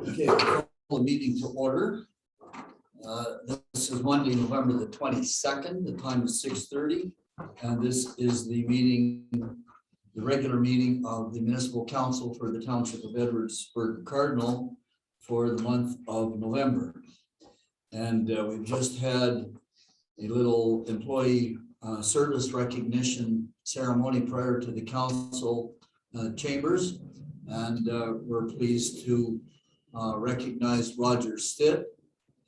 Okay, we'll call the meeting to order. This is Monday, November the 22nd. The time is 6:30. And this is the meeting, the regular meeting of the Municipal Council for the Township of Edwardsburg Cardinal for the month of November. And we've just had a little employee service recognition ceremony prior to the council chambers. And we're pleased to recognize Roger Stitt,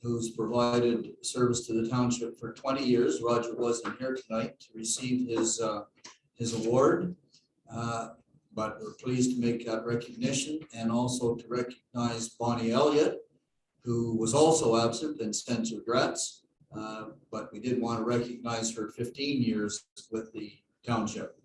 who's provided service to the township for 20 years. Roger wasn't here tonight to receive his award, but we're pleased to make that recognition and also to recognize Bonnie Elliott, who was also absent and sends regrets, but we did want to recognize her 15 years with the township.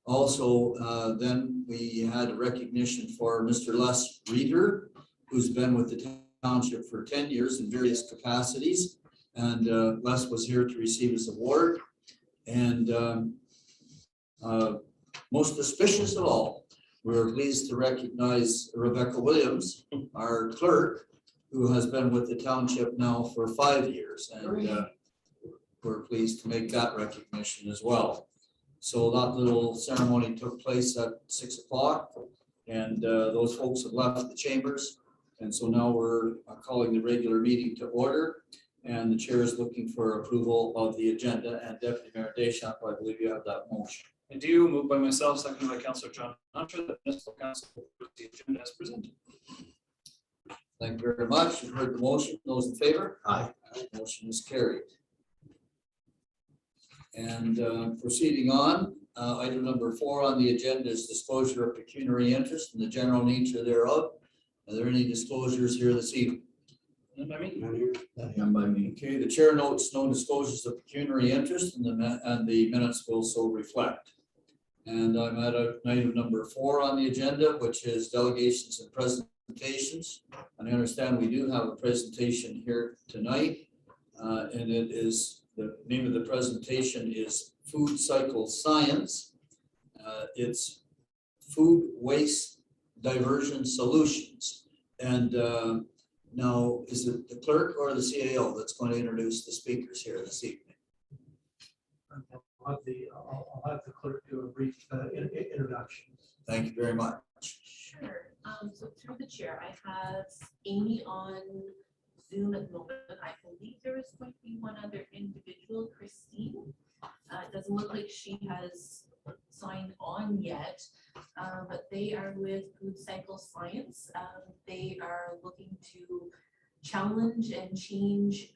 Also, then we had a recognition for Mr. Les Reeder, who's been with the township for 10 years in various capacities. And Les was here to receive his award. And most auspicious of all, we're pleased to recognize Rebecca Williams, our clerk, who has been with the township now for 5 years. And we're pleased to make that recognition as well. So that little ceremony took place at 6 o'clock, and those folks have left the chambers. And so now we're calling the regular meeting to order, and the chair is looking for approval of the agenda. And Deputy Mayor Deschamps, I believe you have that motion. I do, moved by myself, seconded by Councillor John Hunter, the municipal council approves the agenda as presented. Thank you very much. You've heard the motion. Those in favor? Aye. Motion is carried. And proceeding on, item number 4 on the agenda is disclosure of pecuniary interest and the general nature thereof. Are there any disclosures here this evening? None by me. None by me. Okay, the chair notes no disclosures of pecuniary interest, and the minutes will so reflect. And I'm at item number 4 on the agenda, which is delegations and presentations. And I understand we do have a presentation here tonight, and it is, the name of the presentation is Food Cycle Science. It's Food Waste Diversion Solutions. And now, is it the clerk or the CAO that's going to introduce the speakers here this evening? I'll have the clerk do a brief introduction. Thank you very much. Sure. So through the chair, I have Amy on Zoom at the moment. I believe there is going to be one other individual, Christine. It doesn't look like she has signed on yet, but they are with Food Cycle Science. They are looking to challenge and change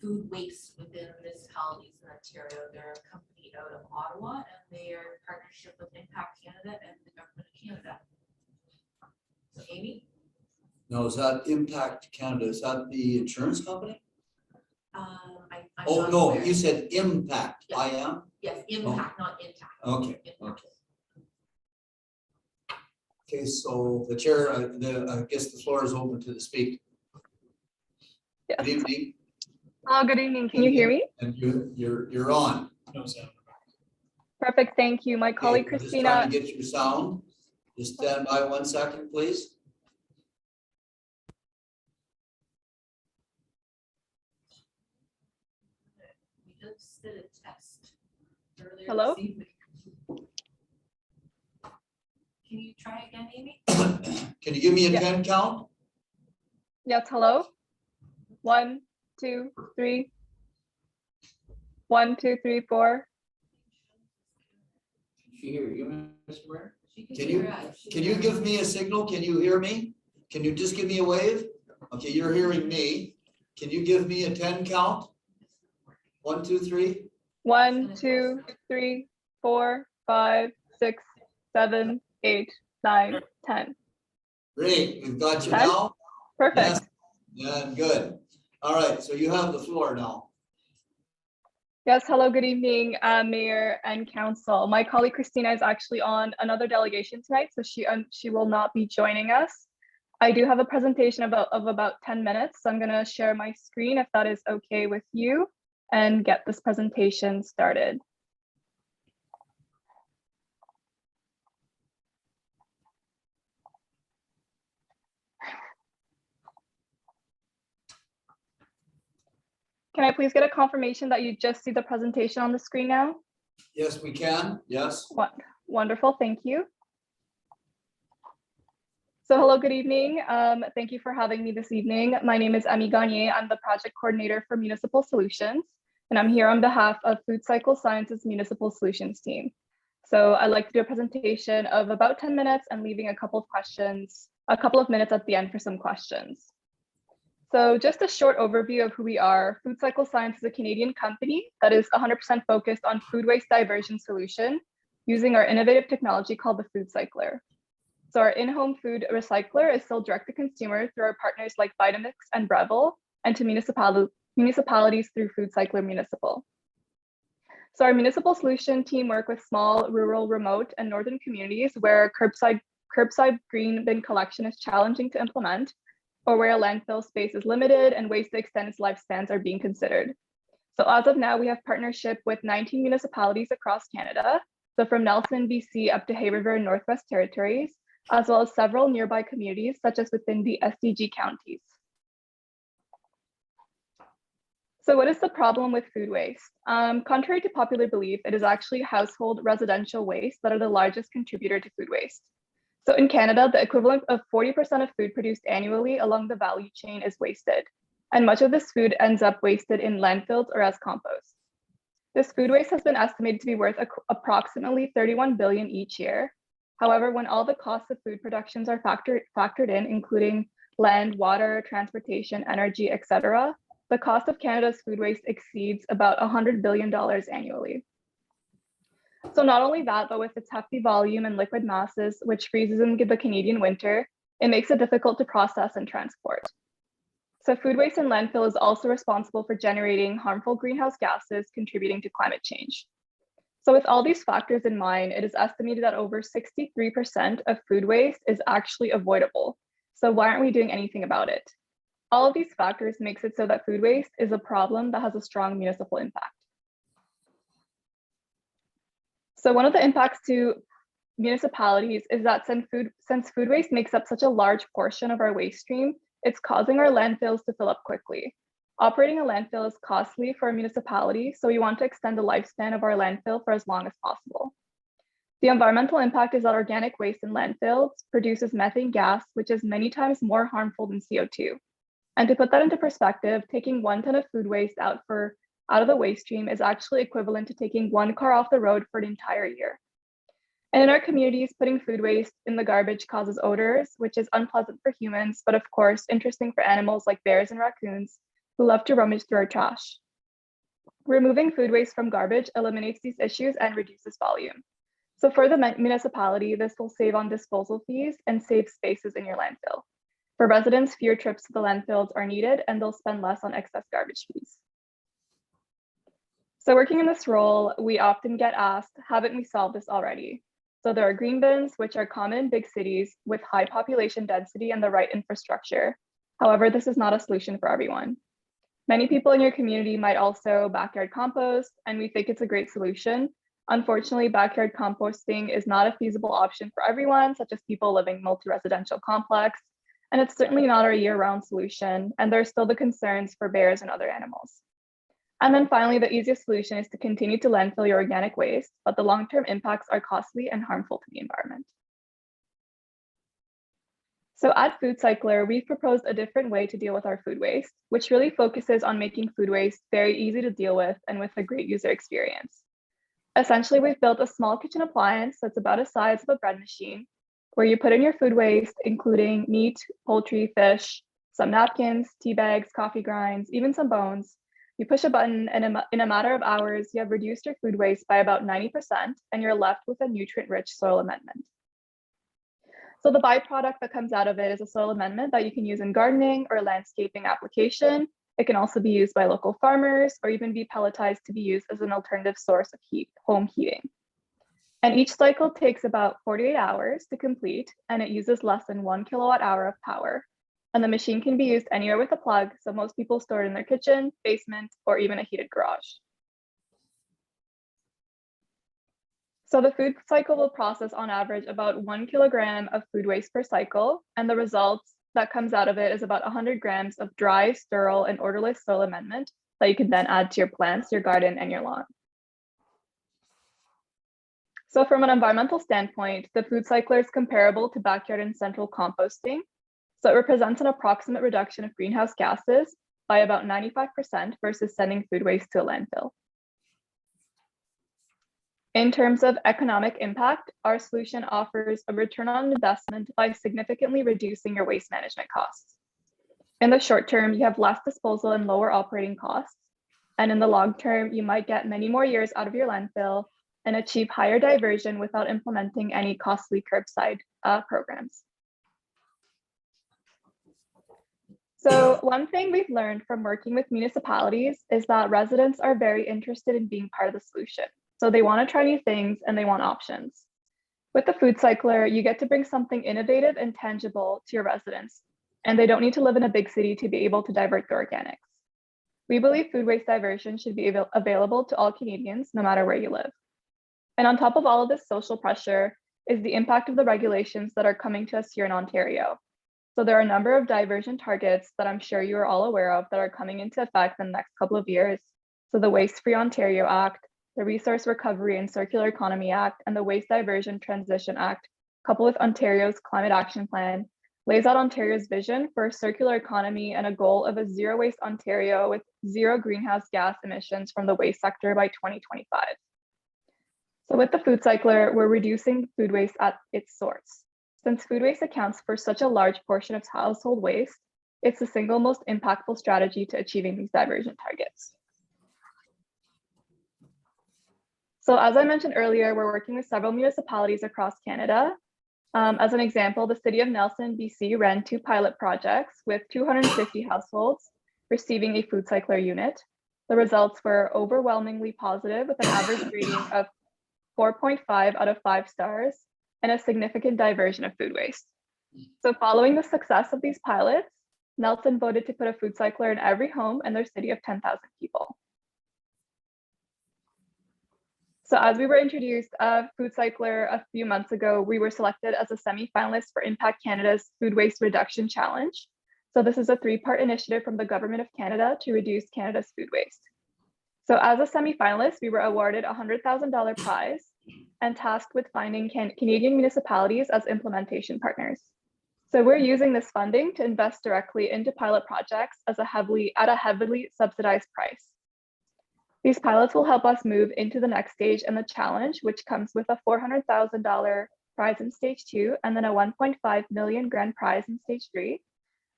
food waste within municipalities in Ontario. They're a company out of Ottawa, and they are in partnership with Impact Canada and the Government of Canada. So Amy? Now, is that Impact Canada? Is that the insurance company? I'm Oh, not no, aware. you said Impact. Yes. I am? Yes, Impact, not Intact. Okay, Impact. okay. Okay, so the chair, I guess the floor is open to the speaker. Yes. Good evening. Good evening. Can you hear me? And you're on. No sound. Perfect. Thank you. My colleague Okay, we're just trying Christina. to get your sound. Just stand by 1 second, please. We just did a test earlier. Hello? This evening. Can you try again, Amy? Can you give me a Yeah. 10 count? Yes. Hello. 1, 2, 3. 1, 2, 3, 4. She hear you, Mr. Mayor? She Can hear you- us. She Can you hear give us. me a signal? Can you hear me? Can you just give me a wave? Okay, you're hearing me. Can you give me a 10 count? 1, 2, 3. 1, 2, 3, 4, 5, 6, 7, 8, 9, 10. Great, we've got you 10? now. Perfect. Yes. Yeah, good. All right, so you have the floor now. Yes. Hello. Good evening, Mayor and Council. My colleague Christina is actually on another delegation tonight, so she will not be joining us. I do have a presentation of about 10 minutes. So I'm going to share my screen if that is okay with you and get this presentation started. Can I please get a confirmation that you just see the presentation on the screen now? Yes, we can. Yes. Wonderful, thank you. So hello, good evening. Thank you for having me this evening. My name is Emmy Gagné. I'm the project coordinator for Municipal Solutions, and I'm here on behalf of Food Cycle Sciences Municipal Solutions team. So I'd like to do a presentation of about 10 minutes and leaving a couple of minutes at the end for some questions. So just a short overview of who we are. Food Cycle Science is a Canadian company that is 100% focused on food waste diversion solution using our innovative technology called the Food Cycler. So our in-home food recycler is sold direct to consumer through our partners like Vitamix and Breville, and to municipalities through Food Cycler Municipal. So our municipal solution team work with small, rural, remote, and northern communities where curbside green bin collection is challenging to implement, or where a landfill space is limited and ways to extend its lifespans are being considered. So as of now, we have partnership with 19 municipalities across Canada, so from Nelson, BC up to Hay River and Northwest Territories, as well as several nearby communities, such as within the SDG counties. So what is the problem with food waste? Contrary to popular belief, it is actually household residential waste that are the largest contributor to food waste. So in Canada, the equivalent of 40% of food produced annually along the value chain is wasted. And much of this food ends up wasted in landfills or as compost. This food waste has been estimated to be worth approximately 31 billion each year. However, when all the costs of food productions are factored in, including land, water, transportation, energy, etc., the cost of Canada's food waste exceeds about $100 billion annually. So not only that, but with its hefty volume and liquid masses, which freezes in the Canadian winter, it makes it difficult to process and transport. So food waste in landfill is also responsible for generating harmful greenhouse gases, contributing to climate change. So with all these factors in mind, it is estimated that over 63% of food waste is actually avoidable. So why aren't we doing anything about it? All of these factors makes it so that food waste is a problem that has a strong municipal impact. So one of the impacts to municipalities is that since food waste makes up such a large portion of our waste stream, it's causing our landfills to fill up quickly. Operating a landfill is costly for a municipality, so we want to extend the lifespan of our landfill for as long as possible. The environmental impact is that organic waste in landfills produces methane gas, which is many times more harmful than CO2. And to put that into perspective, taking 1 ton of food waste out of the waste stream is actually equivalent to taking 1 car off the road for an entire year. And in our communities, putting food waste in the garbage causes odors, which is unpleasant for humans, but of course, interesting for animals like bears and raccoons, who love to rummage through our trash. Removing food waste from garbage eliminates these issues and reduces volume. So for the municipality, this will save on disposal fees and save spaces in your landfill. For residents, fewer trips to the landfills are needed and they'll spend less on excess garbage fees. So working in this role, we often get asked, haven't we solved this already? So there are green bins, which are common in big cities with high population density and the right infrastructure. However, this is not a solution for everyone. Many people in your community might also backyard compost, and we think it's a great solution. Unfortunately, backyard composting is not a feasible option for everyone, such as people living multi-residential complex, and it's certainly not a year-round solution, and there are still the concerns for bears and other animals. And then finally, the easiest solution is to continue to landfill your organic waste, but the long-term impacts are costly and harmful to the environment. So at Food Cycler, we've proposed a different way to deal with our food waste, which really focuses on making food waste very easy to deal with and with a great user experience. Essentially, we've built a small kitchen appliance that's about the size of a bread machine, where you put in your food waste, including meat, poultry, fish, some napkins, tea bags, coffee grinds, even some bones. You push a button, and in a matter of hours, you have reduced your food waste by about 90%, and you're left with a nutrient-rich soil amendment. So the byproduct that comes out of it is a soil amendment that you can use in gardening or landscaping application. It can also be used by local farmers or even be pelletized to be used as an alternative source of heat, home heating. And each cycle takes about 48 hours to complete, and it uses less than 1 kilowatt hour of power. And the machine can be used anywhere with a plug, so most people store it in their kitchen, basement, or even a heated garage. So the food cycle will process on average about 1 kilogram of food waste per cycle, and the results that comes out of it is about 100 grams of dry, sterile, and odorless soil amendment that you can then add to your plants, your garden, and your lawn. So from an environmental standpoint, the food cycler is comparable to backyard and central composting. So it represents an approximate reduction of greenhouse gases by about 95% versus sending food waste to a landfill. In terms of economic impact, our solution offers a return on investment by significantly reducing your waste management costs. In the short term, you have less disposal and lower operating costs. And in the long term, you might get many more years out of your landfill and achieve higher diversion without implementing any costly curbside programs. So one thing we've learned from working with municipalities is that residents are very interested in being part of the solution. So they want to try new things and they want options. With the food cycler, you get to bring something innovative and tangible to your residents, and they don't need to live in a big city to be able to divert their organics. We believe food waste diversion should be available to all Canadians, no matter where you live. And on top of all of this social pressure is the impact of the regulations that are coming to us here in Ontario. So there are a number of diversion targets that I'm sure you are all aware of that are coming into effect in the next couple of years. So the Waste Free Ontario Act, the Resource Recovery and Circular Economy Act, and the Waste Diversion Transition Act, coupled with Ontario's Climate Action Plan, lays out Ontario's vision for a circular economy and a goal of a zero waste Ontario with zero greenhouse gas emissions from the waste sector by 2025. So with the food cycler, we're reducing food waste at its source. Since food waste accounts for such a large portion of household waste, it's the single most impactful strategy to achieving these diversion targets. So as I mentioned earlier, we're working with several municipalities across Canada. As an example, the city of Nelson, BC ran 2 pilot projects with 250 households receiving a food cycler unit. The results were overwhelmingly positive with an average rating of 4.5 out of 5 stars and a significant diversion of food waste. So following the success of these pilots, Nelson voted to put a food cycler in every home in their city of 10,000 people. So as we were introduced a food cycler a few months ago, we were selected as a semi-finalist for Impact Canada's Food Waste Reduction Challenge. So this is a 3-part initiative from the Government of Canada to reduce Canada's food waste. So as a semi-finalist, we were awarded a $100,000 prize and tasked with finding Canadian municipalities as implementation partners. So we're using this funding to invest directly into pilot projects at a heavily subsidized price. These pilots will help us move into the next stage in the challenge, which comes with a $400,000 prize in stage 2 and then a 1.5 million grand prize in stage 3.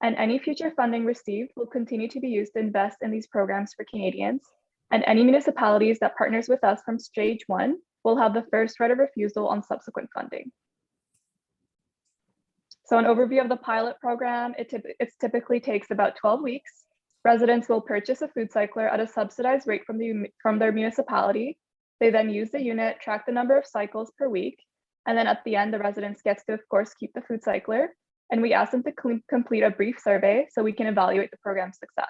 And any future funding received will continue to be used to invest in these programs for Canadians. And any municipalities that partners with us from stage 1 will have the first right of refusal on subsequent funding. So an overview of the pilot program, it typically takes about 12 weeks. Residents will purchase a food cycler at a subsidized rate from their municipality. They then use the unit, track the number of cycles per week, and then at the end, the residents gets to, of course, keep the food cycler. And we ask them to complete a brief survey so we can evaluate the program's success.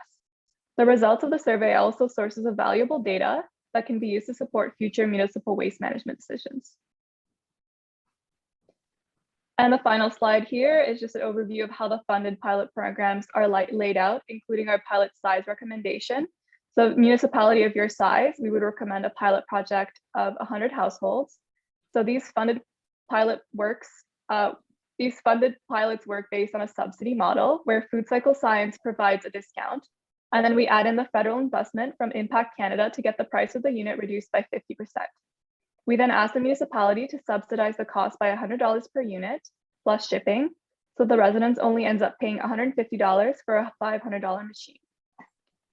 The results of the survey are also sources of valuable data that can be used to support future municipal waste management decisions. And the final slide here is just an overview of how the funded pilot programs are laid out, including our pilot size recommendation. So municipality of your size, we would recommend a pilot project of 100 households. So these funded pilots work based on a subsidy model where Food Cycle Science provides a discount. And then we add in the federal investment from Impact Canada to get the price of the unit reduced by 50%. We then ask the municipality to subsidize the cost by $100 per unit plus shipping. So the residents only ends up paying $150 for a $500 machine.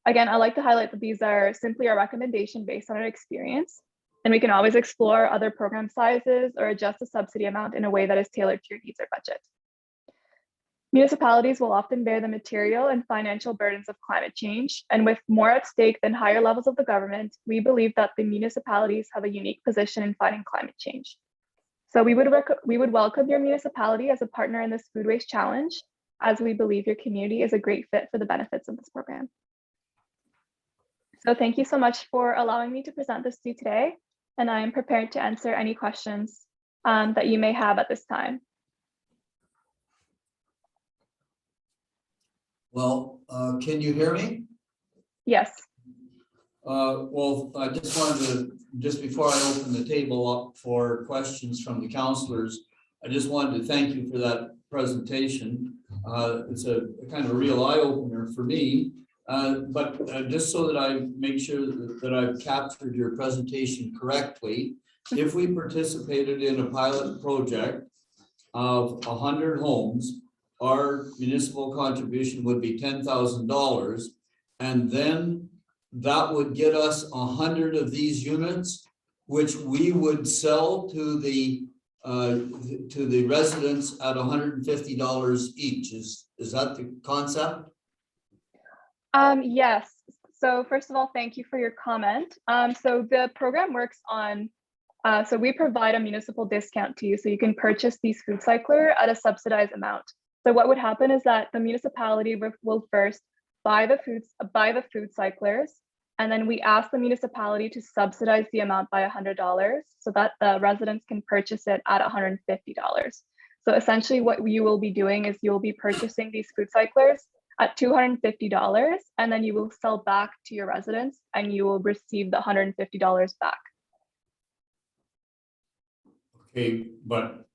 Again, I like to highlight that these are simply a recommendation based on our experience, and we can always explore other program sizes or adjust the subsidy amount in a way that is tailored to your needs or budget. Municipalities will often bear the material and financial burdens of climate change, and with more at stake than higher levels of the government, we believe that the municipalities have a unique position in fighting climate change. So we would welcome your municipality as a partner in this food waste challenge, as we believe your community is a great fit for the benefits of this program. So thank you so much for allowing me to present this to you today, and I am prepared to answer any questions that you may have at this time. Well, can you hear me? Yes. Well, I just wanted to, just before I open the table up for questions from the counselors, I just wanted to thank you for that presentation. It's a kind of a real eye opener for me. But just so that I make sure that I've captured your presentation correctly, if we participated in a pilot project of 100 homes, our municipal contribution would be $10,000. And then that would get us 100 of these units, which we would sell to the residents at $150 each. Is that the concept? Yes. So first of all, thank you for your comment. So the program works on, so we provide a municipal discount to you, so you can purchase these food cycler at a subsidized amount. So what would happen is that the municipality will first buy the food cyclers, and then we ask the municipality to subsidize the amount by $100 so that the residents can purchase it at $150. So essentially what you will be doing is you'll be purchasing these food cyclers at $250, and then you will sell back to your residents and you will receive the $150 back. Okay, but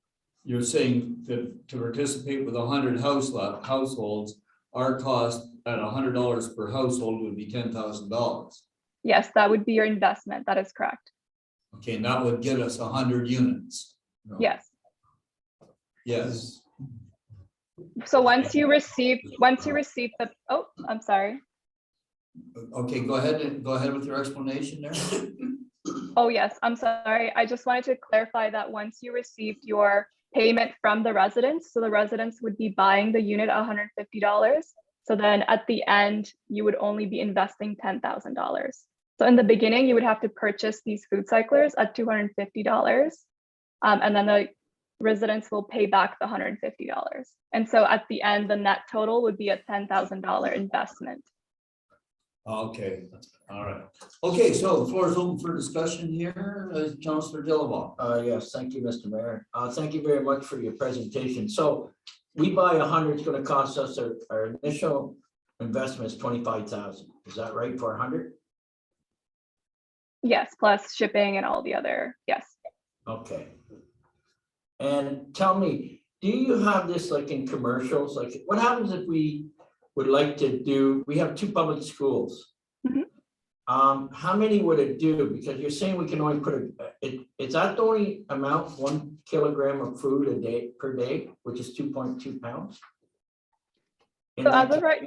you're saying that to participate with 100 households, our cost at $100 per household would be $10,000. Yes, that would be your investment. That is correct. Okay, and that would get us 100 units. No. Yes. Yes. So once you receive the, oh, I'm sorry. Okay, go ahead with your explanation there. Oh, yes, I'm sorry. I just wanted to clarify that once you received your payment from the residents, so the residents would be buying the unit at $150. So then at the end, you would only be investing $10,000. So in the beginning, you would have to purchase these food cyclers at $250. And then the residents will pay back the $150. And so at the end, the net total would be a $10,000 investment. Okay, all right. Okay, so the floor is open for discussion here. Councillor Dillabaugh. Yes, thank you, Mr. Mayor. Thank you very much for your presentation. So we buy 100, it's gonna cost us, our initial investment is 25,000. Is that right for 100? Yes, plus shipping and all the other, yes. Okay. And tell me, do you have this like in commercials? Like what happens if we would like to do, we have 2 public schools. Mhm. How many would it do? Because you're saying we can only put is that the only amount, 1 kilogram of food a day per day, which is 2.2 pounds? So as of right,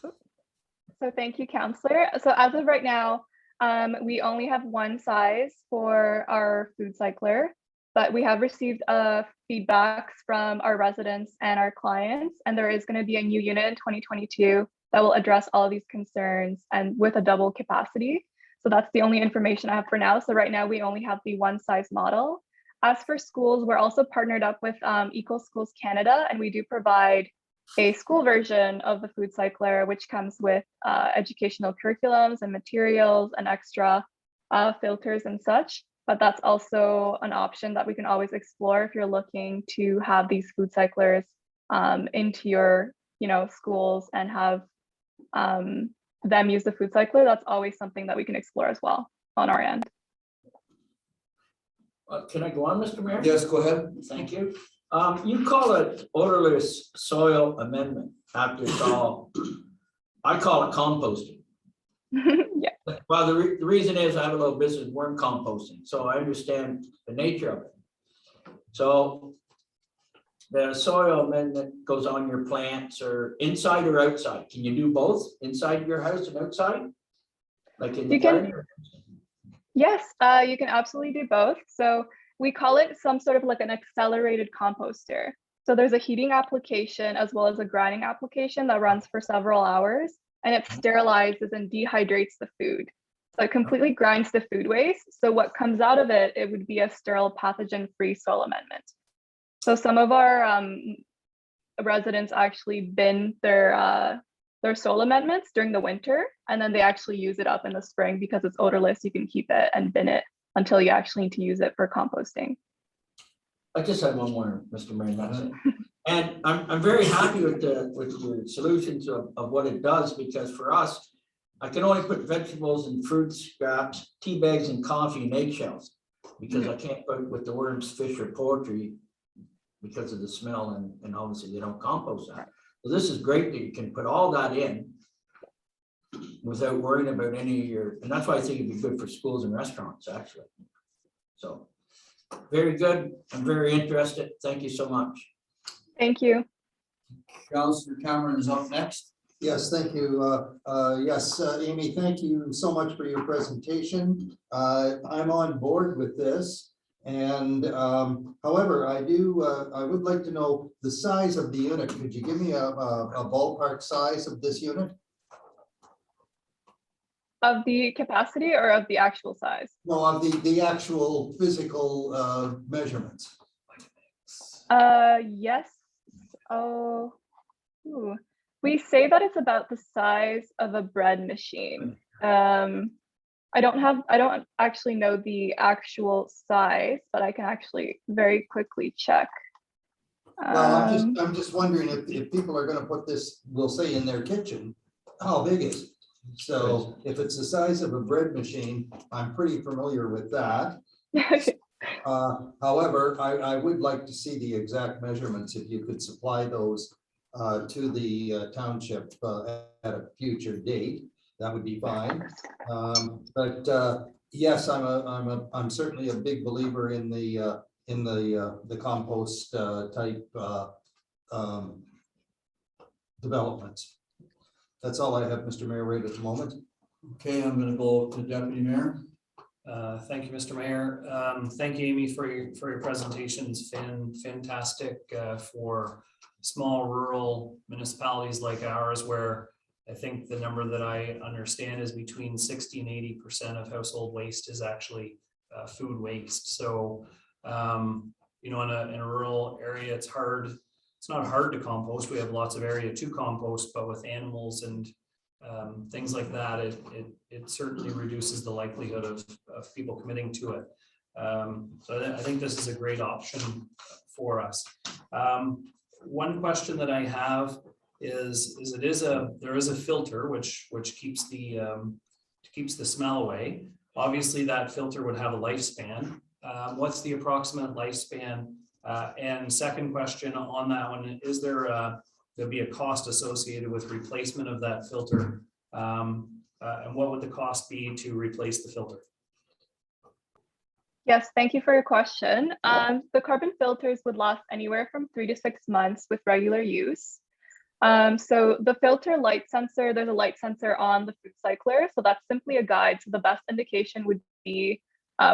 so thank you, Councillor. So as of right now, we only have one size for our food cycler, but we have received feedbacks from our residents and our clients, and there is going to be a new unit in 2022 that will address all of these concerns and with a double capacity. So that's the only information I have for now. So right now we only have the one size model. As for schools, we're also partnered up with Equal Schools Canada, and we do provide a school version of the food cycler, which comes with educational curriculums and materials and extra filters and such. But that's also an option that we can always explore if you're looking to have these food cyclers into your, schools and have them use the food cycler. That's always something that we can explore as well on our end. Can I go on, Mr. Mayor? Yes, go ahead. Thank you. You call it odorless soil amendment after it's all, I call it composting. Yeah. Well, the reason is I have a little business, worm composting, so I understand the nature of it. So the soil amendment goes on your plants or inside or outside. Can you do both inside your house and outside? Like in the garden? Yes, you can absolutely do both. So we call it some sort of like an accelerated composter. So there's a heating application as well as a grinding application that runs for several hours, and it sterilizes and dehydrates the food. So it completely grinds the food waste. So what comes out of it, it would be a sterile pathogen-free soil amendment. So some of our residents actually bin their soil amendments during the winter, and then they actually use it up in the spring because it's odorless. You can keep it and bin it until you actually need to use it for composting. I just have one more, Mr. Mayor, that's it. And I'm very happy with the solutions of what it does, because for us, I can only put vegetables and fruit scraps, tea bags and coffee and eggshells. Because I can't put with the worms, fish or poultry because of the smell and obviously they don't compost that. So this is great that you can put all that in without worrying about any of your, and that's why I think it'd be good for schools and restaurants, actually. So, very good. I'm very interested. Thank you so much. Thank you. Councillor Cameron is up next. Yes, thank you. Yes, Amy, thank you so much for your presentation. I'm on board with this. And however, I would like to know the size of the unit. Could you give me a ballpark size of this unit? Of the capacity or of the actual size? No, of the actual physical measurements. Yes. Oh, ooh. We say that it's about the size of a bread machine. I don't actually know the actual size, but I can actually very quickly check. Well, I'm just wondering if people are gonna put this, we'll say in their kitchen, how big is it? So if it's the size of a bread machine, I'm pretty familiar with that. However, I would like to see the exact measurements, if you could supply those to the township at a future date, that would be fine. But yes, I'm certainly a big believer in the compost type developments. That's all I have, Mr. Mayor, right at the moment. Okay, I'm gonna go to Deputy Mayor. Thank you, Mr. Mayor. Thank you, Amy, for your presentations. Fantastic for small rural municipalities like ours, where I think the number that I understand is between 60 and 80% of household waste is actually food waste. So, you know, in a rural area, it's hard. It's not hard to compost. We have lots of area to compost, but with animals and things like that, it certainly reduces the likelihood of people committing to it. So I think this is a great option for us. One question that I have is there is a filter which keeps the smell away. Obviously, that filter would have a lifespan. What's the approximate lifespan? And second question on that one, is there'll be a cost associated with replacement of that filter? And what would the cost be to replace the filter? Yes, thank you for your question. The carbon filters would last anywhere from 3 to 6 months with regular use. So the filter light sensor, there's a light sensor on the food cycler. So that's simply a guide. So the best indication would be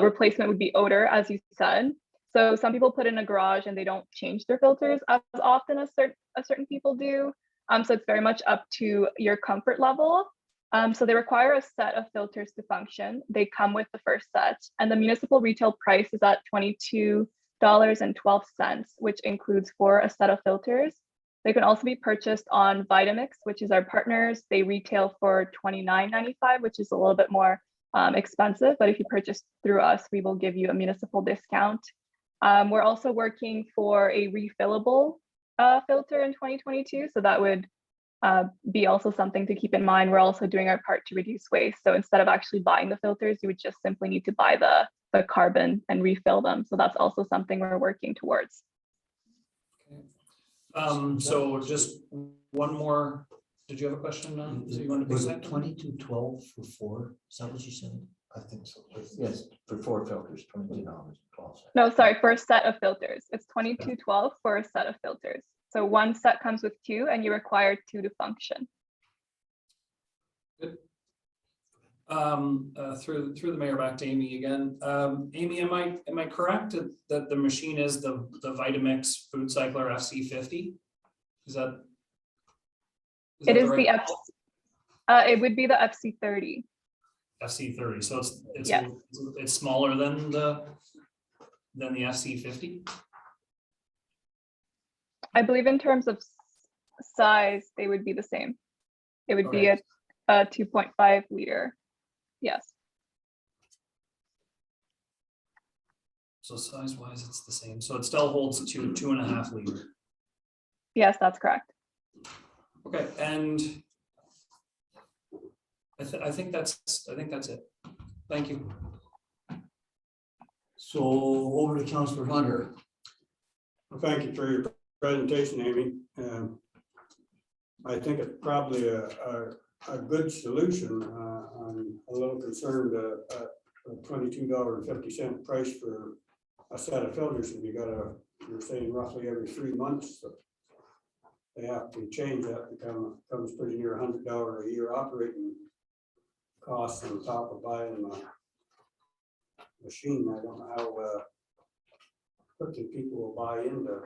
replacement would be odor, as you said. So some people put in a garage and they don't change their filters as often as certain people do. So it's very much up to your comfort level. So they require a set of filters to function. They come with the first set, and the municipal retail price is at $22.12, which includes for a set of filters. They can also be purchased on Vitamix, which is our partners. They retail for $29.95, which is a little bit more expensive, but if you purchase through us, we will give you a municipal discount. We're also working for a refillable filter in 2022, so that would be also something to keep in mind. We're also doing our part to reduce waste. So instead of actually buying the filters, you would just simply need to buy the carbon and refill them. So that's also something we're working towards. So just one more. Did you have a question? So you want to Was it 22.12 for 4? Is that what you said? I think so. Yes, for 4 filters, $22.12. No, sorry, for a set of filters. It's $22.12 for a set of filters. So one set comes with 2 and you require 2 to function. Good. Through the mayor, back to Amy again. Amy, am I correct that the machine is the Vitamix Food Cycler FC50? Is that It is right? it would be the FC30. FC30. So it's Yes. it's smaller than the FC50. I believe in terms of size, they would be the same. It would be a 2.5 liter. Yes. So size wise, it's the same. So it still holds 2.5 liter. Yes, that's correct. Okay, and I think that's it. Thank you. So over to Councillor Hunter. Well, thank you for your presentation, Amy. I think it's probably a good solution. I'm a little concerned at a $22.50 price for a set of filters, and you're saying roughly every 3 months. So they have to change that, becomes pretty near $100 a year operating costs on top of buying a machine. I don't know how quickly people will buy into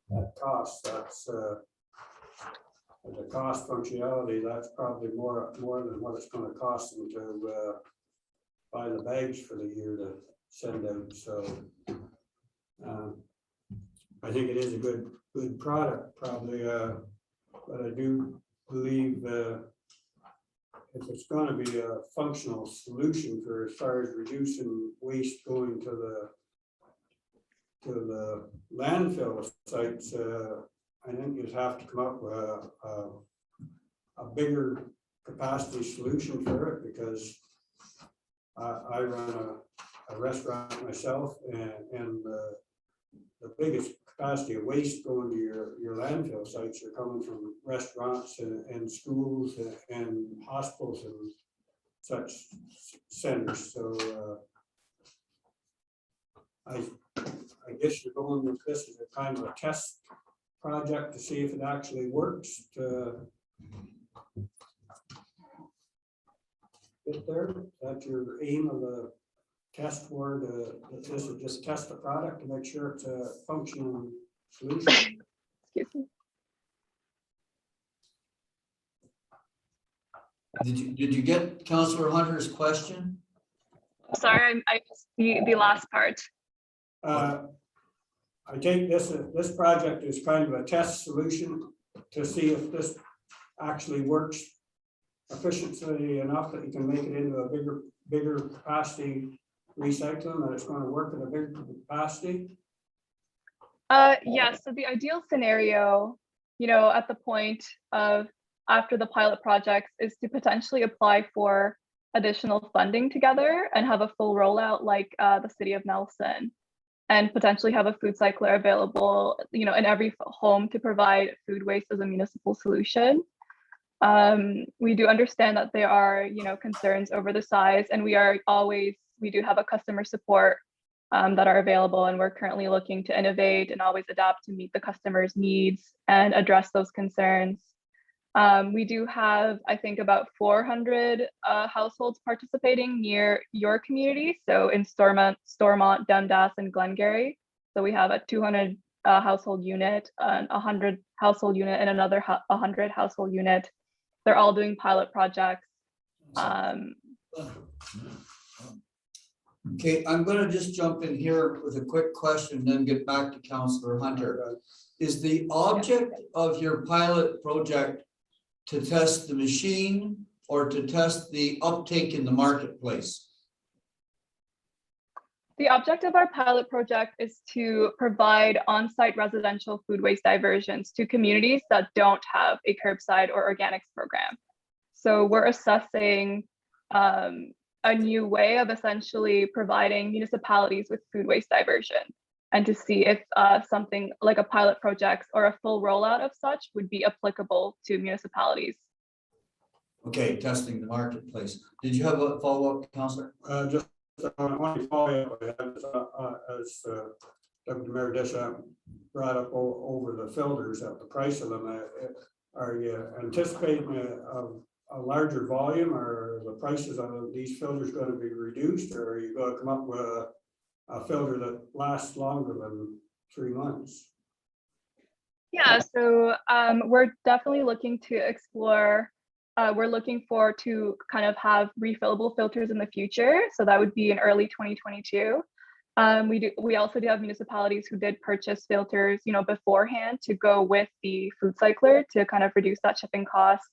that cost. That's the cost functionality. That's probably more than what it's going to cost them to buy the bags for the year to send out. So I think it is a good product, probably. But I do believe if it's going to be a functional solution for as far as reducing waste going to the landfill sites, I think you'd have to come up with a bigger capacity solution for it, because I run a restaurant myself, and the biggest capacity of waste going to your landfill sites are coming from restaurants and schools and hospitals and such centers. So I guess you're going with this as a kind of a test project to see if it actually works to get there. That's your aim of the test word. This is just test the product to make sure it's a functioning solution. Excuse me. Did you get Councillor Hunter's question? Sorry, I missed the last part. I take this project is kind of a test solution to see if this actually works efficiently enough that you can make it into a bigger capacity recycling, that it's going to work at a bigger capacity. Yes, so the ideal scenario, at the point of after the pilot projects, is to potentially apply for additional funding together and have a full rollout like the city of Nelson, and potentially have a food cycler available, in every home to provide food waste as a municipal solution. We do understand that there are, concerns over the size, and we do have a customer support that are available, and we're currently looking to innovate and always adapt to meet the customer's needs and address those concerns. We do have, I think, about 400 households participating near your community. So in Stormont, Dundas, and Glengarry. So we have a 200 household unit, a 100 household unit, and another 100 household unit. They're all doing pilot projects. Okay, I'm going to just jump in here with a quick question, then get back to Councillor Hunter. Is the object of your pilot project to test the machine or to test the uptake in the marketplace? The object of our pilot project is to provide on-site residential food waste diversions to communities that don't have a curbside or organics program. So we're assessing a new way of essentially providing municipalities with food waste diversion, and to see if something like a pilot project or a full rollout of such would be applicable to municipalities. Okay, testing the marketplace. Did you have a follow-up, Councillor? Just one follow-up as Dr. Meredith brought up over the filters at the price of them. Are you anticipating a larger volume, or the prices of these filters going to be reduced, or are you going to come up with a filter that lasts longer than 3 months? Yeah, so we're definitely looking to explore. We're looking to kind of have refillable filters in the future. So that would be in early 2022. We also do have municipalities who did purchase filters, beforehand to go with the food cycler to kind of reduce that shipping costs.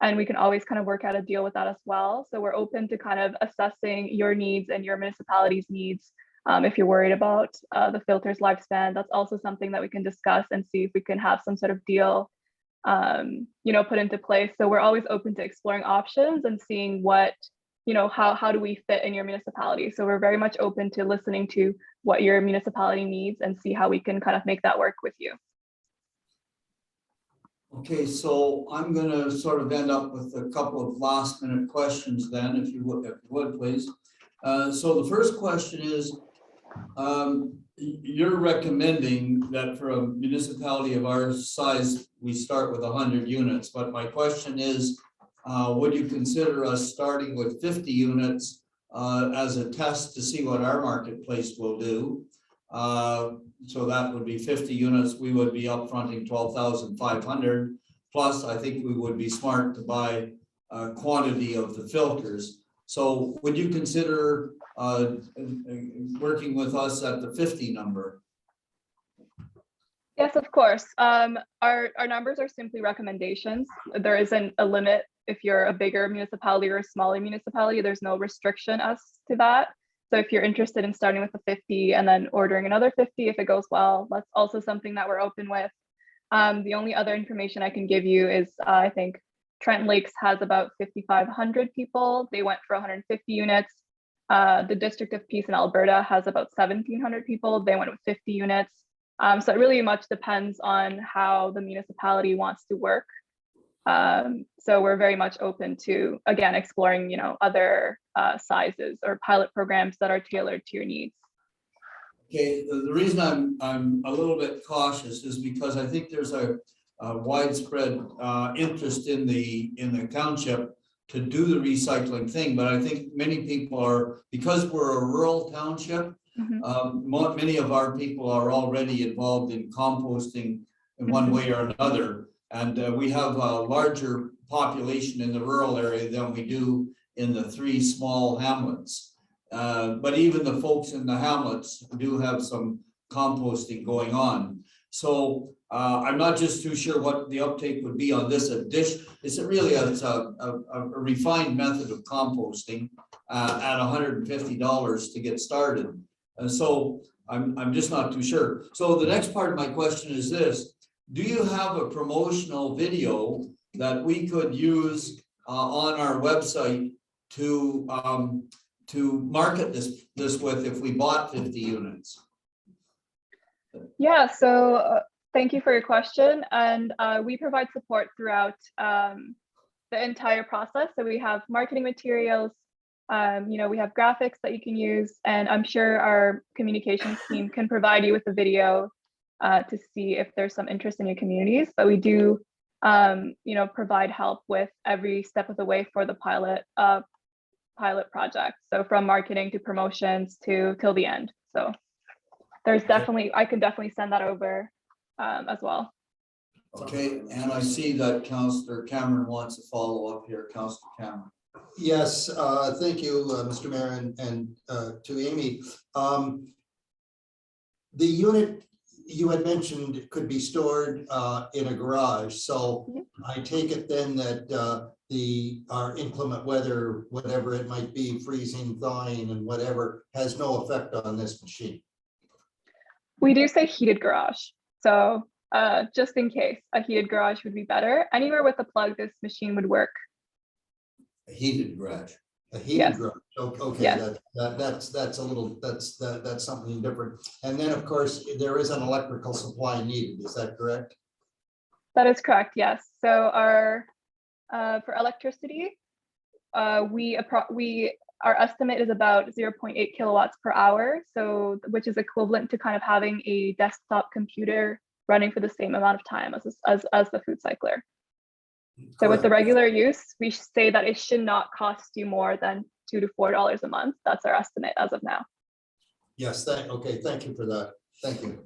And we can always kind of work out a deal with that as well. So we're open to kind of assessing your needs and your municipality's needs. If you're worried about the filter's lifespan, that's also something that we can discuss and see if we can have some sort of deal put into place. So we're always open to exploring options and seeing what, how do we fit in your municipality. So we're very much open to listening to what your municipality needs and see how we can kind of make that work with you. Okay, so I'm gonna sort of end up with a couple of last minute questions then, if you would, please. So the first question is, you're recommending that for a municipality of our size, we start with 100 units, but my question is, would you consider us starting with 50 units as a test to see what our marketplace will do? So that would be 50 units, we would be upfronting 12,500. Plus, I think we would be smart to buy a quantity of the filters. So would you consider working with us at the 50 number? Yes, of course. Our numbers are simply recommendations. There isn't a limit. If you're a bigger municipality or a smaller municipality, there's no restriction as to that. So if you're interested in starting with the 50 and then ordering another 50, if it goes well, that's also something that we're open with. The only other information I can give you is I think Trent Lakes has about 5,500 people. They went for 150 units. The District of Peace in Alberta has about 1,700 people. They went with 50 units. So it really much depends on how the municipality wants to work. So we're very much open to, again, exploring, other sizes or pilot programs that are tailored to your needs. Okay, the reason I'm a little bit cautious is because I think there's a widespread interest in the township to do the recycling thing, but I think many people are, because we're a rural township, many of our people are already involved in composting in one way or another. And we have a larger population in the rural area than we do in the 3 small hamlets. But even the folks in the hamlets do have some composting going on. So I'm not just too sure what the uptake would be on this addition. It's really a refined method of composting at $150 to get started. And so I'm just not too sure. So the next part of my question is this. Do you have a promotional video that we could use on our website to market this with if we bought 50 units? Yeah, so thank you for your question. And we provide support throughout the entire process. So we have marketing materials, we have graphics that you can use, and I'm sure our communications team can provide you with a video to see if there's some interest in your communities. But we do, provide help with every step of the way for the pilot project. So from marketing to promotions till the end. So there's definitely, I can definitely send that over as well. Okay, and I see that Councillor Cameron wants to follow up here. Councillor Cameron. Yes, thank you, Mr. Mayor, and to Amy. The unit you had mentioned could be stored in a garage. So I take it then that our inclement weather, whatever it might be, freezing, thawing, and whatever, has no effect on this machine. We do say heated garage. So just in case, a heated garage would be better. Anywhere with a plug, this machine would work. A heated garage. A heated garage. Okay, Yes. that's a little, that's something different. And then, of course, there is an electrical supply needed. Is that correct? That is correct. Yes. So our for electricity, our estimate is about 0.8 kilowatts per hour. So which is equivalent to kind of having a desktop computer running for the same amount of time as the food cycler. So with the regular use, we say that it should not cost you more than $2 to $4 a month. That's our estimate as of now. Yes, okay, thank you for that. Thank you.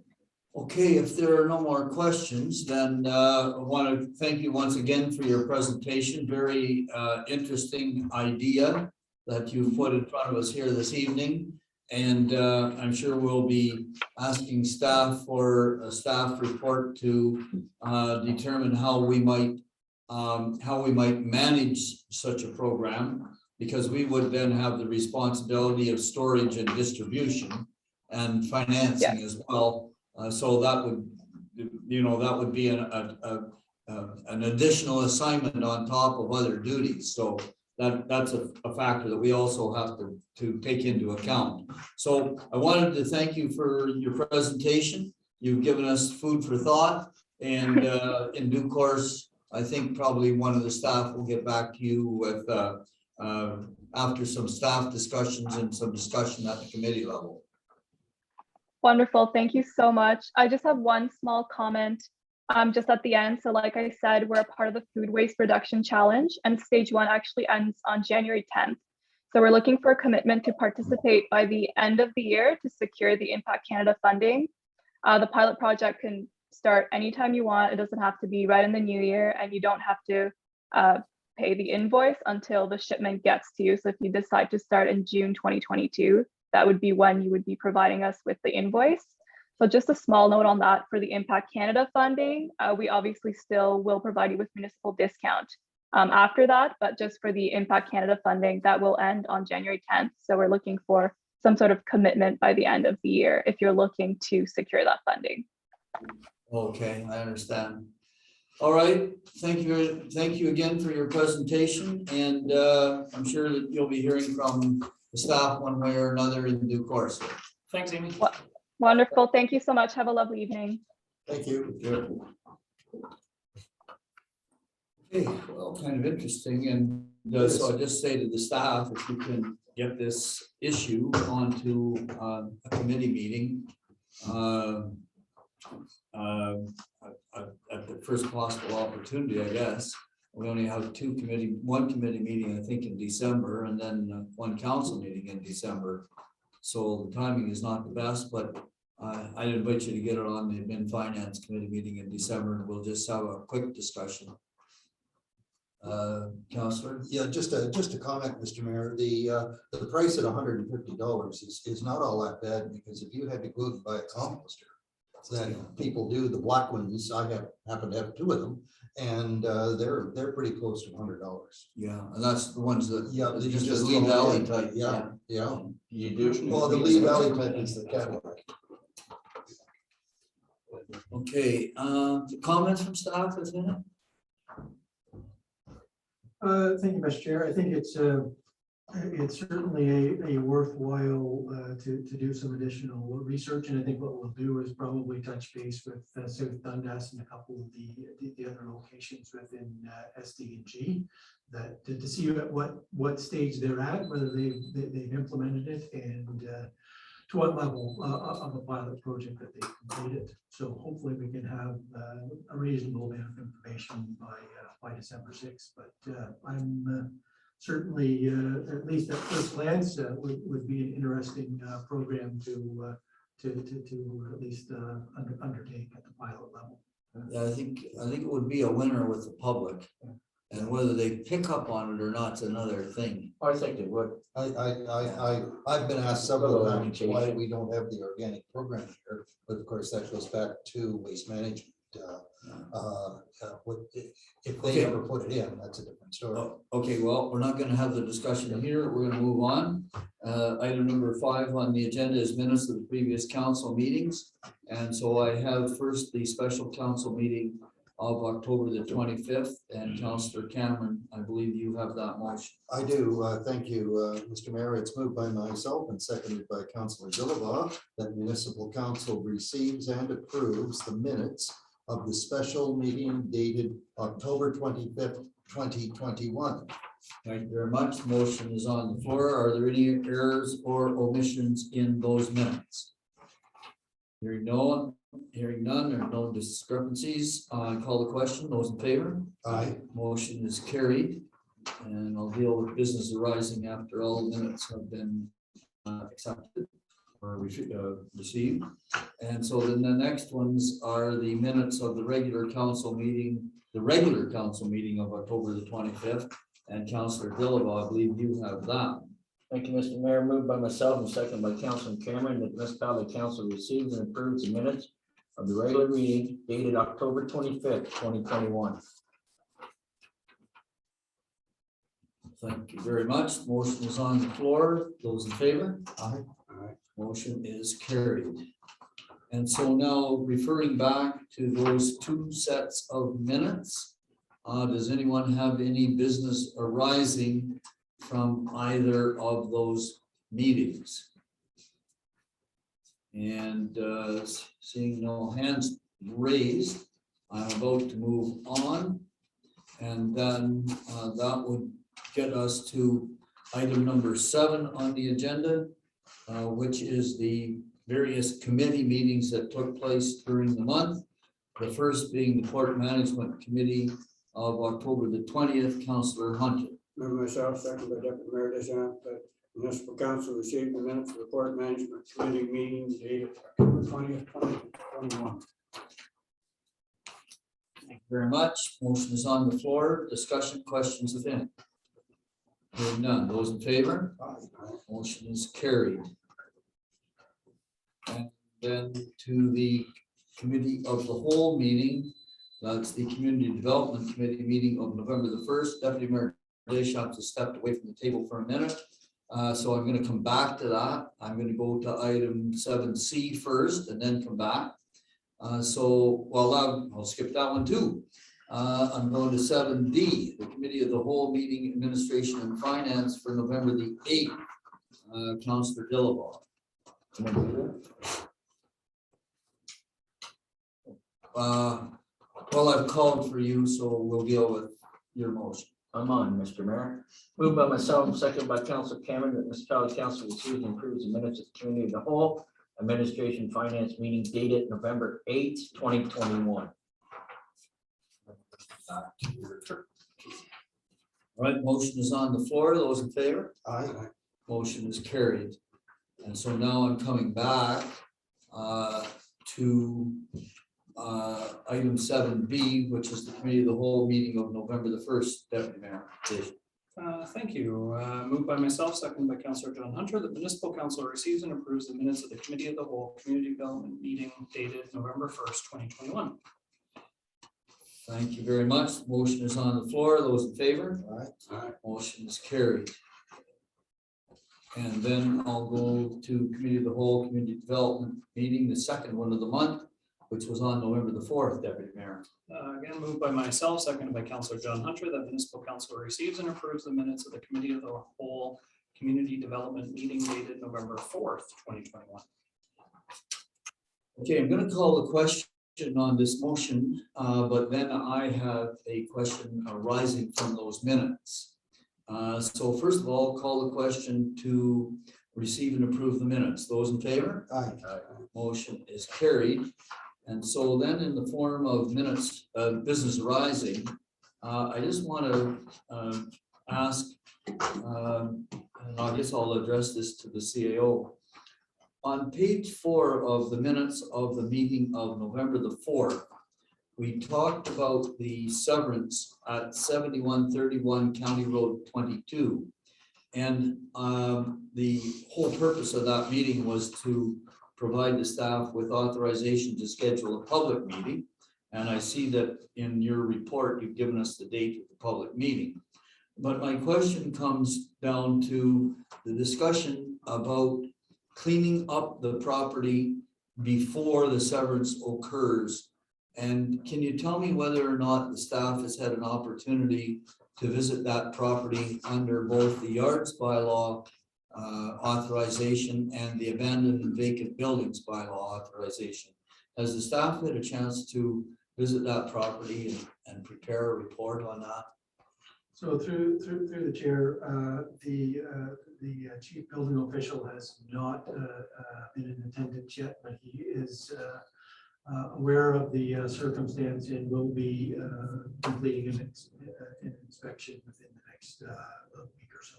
Okay, if there are no more questions, then I want to thank you once again for your presentation. Very interesting idea that you put in front of us here this evening. And I'm sure we'll be asking staff for a staff report to determine how we might manage such a program, because we would then have the responsibility of storage and distribution and financing as well. So that would, that would be a an additional assignment on top of other duties. So that's a factor that we also have to take into account. So I wanted to thank you for your presentation. You've given us food for thought, and in due course, I think probably one of the staff will get back to you with after some staff discussions and some discussion at the committee level. Wonderful. Thank you so much. I just have one small comment just at the end. So like I said, we're a part of the Food Waste Reduction Challenge, and stage 1 actually ends on January 10th. So we're looking for a commitment to participate by the end of the year to secure the Impact Canada funding. The pilot project can start anytime you want. It doesn't have to be right in the new year, and you don't have to pay the invoice until the shipment gets to you. So if you decide to start in June 2022, that would be when you would be providing us with the invoice. So just a small note on that for the Impact Canada funding, we obviously still will provide you with municipal discount after that, but just for the Impact Canada funding, that will end on January 10th. So we're looking for some sort of commitment by the end of the year if you're looking to secure that funding. Okay, I understand. All right, thank you again for your presentation, and I'm sure that you'll be hearing from the staff one way or another in due course. Thanks, Amy. Wonderful. Thank you so much. Have a lovely evening. Thank you. Okay, well, kind of interesting, and so I just say to the staff, if you can get this issue onto a committee meeting at the first possible opportunity, I guess. We only have one committee meeting, I think, in December, and then one council meeting in December. So the timing is not the best, but I'd invite you to get it on the Admin Finance Committee meeting in December, and we'll just have a quick discussion. Councillor? Yeah, just a comment, Mr. Mayor, the price at $150 is not all that bad, because if you had to go and buy a composter, then people do the black ones, I happen to have 2 of them, and they're pretty close to $100. Yeah, and that's the ones that, Yeah, it's you just just the Lee throw Valley in. type. Yeah. You do. Well, the Lee Valley type is the Cadillac. Okay, comments from staff, isn't it? Thank you, Mr. Chair. I think it's certainly a worthwhile to do some additional research, and I think what we'll do is probably touch base with South Dundas and a couple of the other locations within SD and G, that to see what stage they're at, whether they've implemented it, and to what level of a pilot project that they've completed. So hopefully we can have a reasonable amount of information by December 6th. But I'm certainly, at least at first glance, would be an interesting program to at least undertake at the pilot level. Yeah, I think it would be a winner with the public, and whether they pick up on it or not is another thing. I think they would. I've been asked several times why we don't have the organic program here, but of course that goes back to waste management. If they ever put it in, that's a different story. Okay, well, we're not gonna have the discussion here. We're gonna move on. Item number 5 on the agenda is minutes of the previous council meetings. And so I have first the special council meeting of October the 25th, and Councillor Cameron, I believe you have that motion. I do. Thank you, Mr. Mayor. It's moved by myself and seconded by Councillor Dillabaugh that municipal council receives and approves the minutes of the special meeting dated October 25th, 2021. Thank you very much. Motion is on the floor. Are there any errors or omissions in those minutes? Hearing none, there are no discrepancies. Call the question. Those in favor? Aye. Motion is carried. And I'll deal with business arising after all minutes have been accepted or received. And so then the next ones are the minutes of the regular council meeting of October the 25th. And Councillor Dillabaugh, I believe you have that. Thank you, Mr. Mayor. Moved by myself and seconded by Councilor Cameron that the municipality council receives and approves the minutes of the regular meeting dated October 25th, 2021. Thank you very much. Motion is on the floor. Those in favor? Aye. Motion is carried. And so now referring back to those two sets of minutes, does anyone have any business arising from either of those meetings? And seeing no hands raised, I'm about to move on. And then that would get us to item number 7 on the agenda, which is the various committee meetings that took place during the month. The first being the Port Management Committee of October the 20th, Councillor Hunter. Member myself, second by Deputy Mayor Deschamps, that municipal council received the minutes of the Port Management Committee meeting dated October 20th, 2021. Thank you very much. Motion is on the floor. Discussion, questions within. Hearing none. Those in favor? Motion is carried. And then to the Committee of the Whole meeting, that's the Community Development Committee meeting of November the 1st. Deputy Mayor Deschamps has stepped away from the table for a minute. So I'm going to come back to that. I'm going to go to item 7C first and then come back. I'll skip that one too. I'm going to 7D, the Committee of the Whole meeting, Administration and Finance for November the 8th. Councillor Dillabaugh. Well, I've called for you, so we'll deal with your motion. I'm on, Mr. Mayor. Moved by myself, second by Council Cameron, that Municipality Council receives and approves the minutes of the Committee of the Whole Administration Finance meeting dated November 8th, 2021. All right, motion is on the floor. Those in favor? Aye. Motion is carried. And so now I'm coming back to item 7B, which is the Committee of the Whole meeting of November the 1st. Deputy Mayor. Thank you. Moved by myself, second by Councillor John Hunter, the Municipal Council receives and approves the minutes of the Committee of the Whole Community Development meeting dated November 1st, 2021. Thank you very much. Motion is on the floor. Those in favor? Aye. Motion is carried. And then I'll go to Committee of the Whole Community Development meeting, the second one of the month, which was on November the 4th, Deputy Mayor. Again, moved by myself, seconded by Councillor John Hunter, that Municipal Council receives and approves the minutes of the Committee of the Whole Community Development meeting dated November 4th, 2021. Okay, I'm going to call the question on this motion, but then I have a question arising from those minutes. So first of all, call the question to receive and approve the minutes. Those in favor? Aye. Motion is carried. And so then in the form of minutes, business arising, I just want to ask, and I guess I'll address this to the CAO. On page 4 of the minutes of the meeting of November the 4th, we talked about the severance at 7131 County Road 22. And the whole purpose of that meeting was to provide the staff with authorization to schedule a public meeting. And I see that in your report, you've given us the date of the public meeting. But my question comes down to the discussion about cleaning up the property before the severance occurs. And can you tell me whether or not the staff has had an opportunity to visit that property under both the yards bylaw authorization and the abandoned and vacant buildings bylaw authorization? Has the staff had a chance to visit that property and prepare a report on that? So through the chair, the chief building official has not been in attendance yet, but he is aware of the circumstance and will be completing an inspection within the next week or so.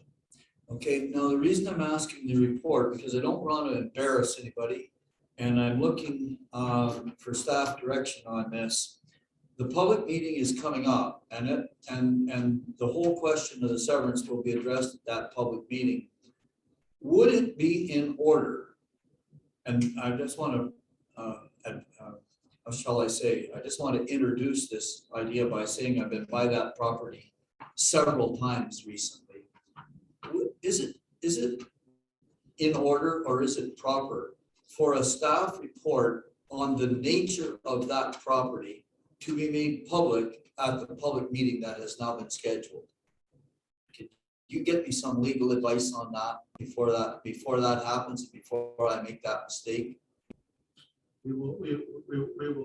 Okay, now the reason I'm asking the report, because I don't want to embarrass anybody, and I'm looking for staff direction on this. The public meeting is coming up, and the whole question of the severance will be addressed at that public meeting. Would it be in order? And I just want to, how shall I say? I just want to introduce this idea by saying I've been by that property several times recently. Is it in order, or is it proper for a staff report on the nature of that property to be made public at the public meeting that has now been scheduled. Could you get me some legal advice on that before that happens, before I make that mistake? We will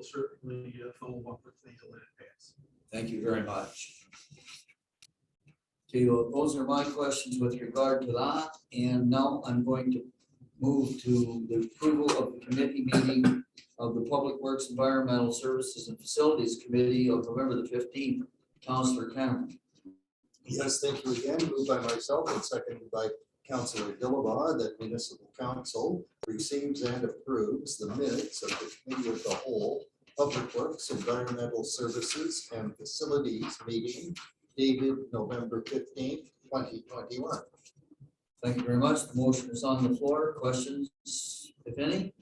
certainly follow up with legal in advance. Thank you very much. Okay, well, those are my questions with regard to that. And now I'm going to move to the approval of the committee meeting of the Public Works, Environmental Services and Facilities Committee of November the 15th. Councillor Cameron. Yes, thank you again. Moved by myself and seconded by Councillor Dillabaugh that municipal council receives and approves the minutes of the committee of the whole Public Works, Environmental Services and Facilities meeting dated November 15th, 2021. Thank you very much. The motion is on the floor. Questions, if any?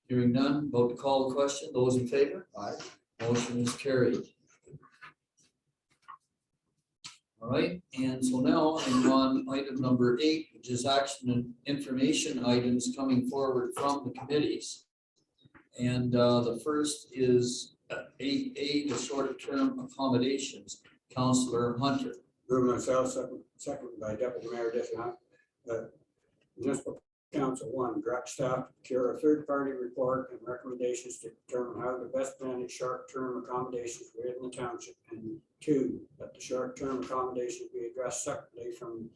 Hearing none, vote to call the question. Those in favor? Aye. Motion is carried. All right, and so now I'm on item number 8, which is action and information items coming forward from the committees. And the first is 8A, the short-term accommodations. Councillor Hunter. Move myself, second by Deputy Mayor Deschamps. Municipal Council 1, direct staff to procure a third-party report and recommendations to determine how to best manage short-term accommodations within the township. And 2, that the short-term accommodations be addressed separately from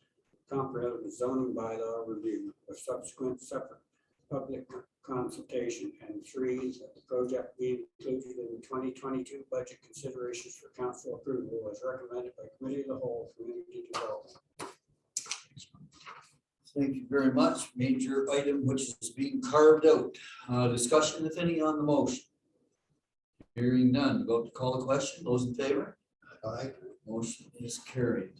comprehensive zoning bylaw review with subsequent separate public consultation. And 3, that the project be included in the 2022 budget considerations for council approval as recommended by Committee of the Whole, Community Development. Thank you very much. Major item which is being carved out. Discussion, if any, on the motion. Hearing none, vote to call the question. Those in favor? Aye. Motion is carried.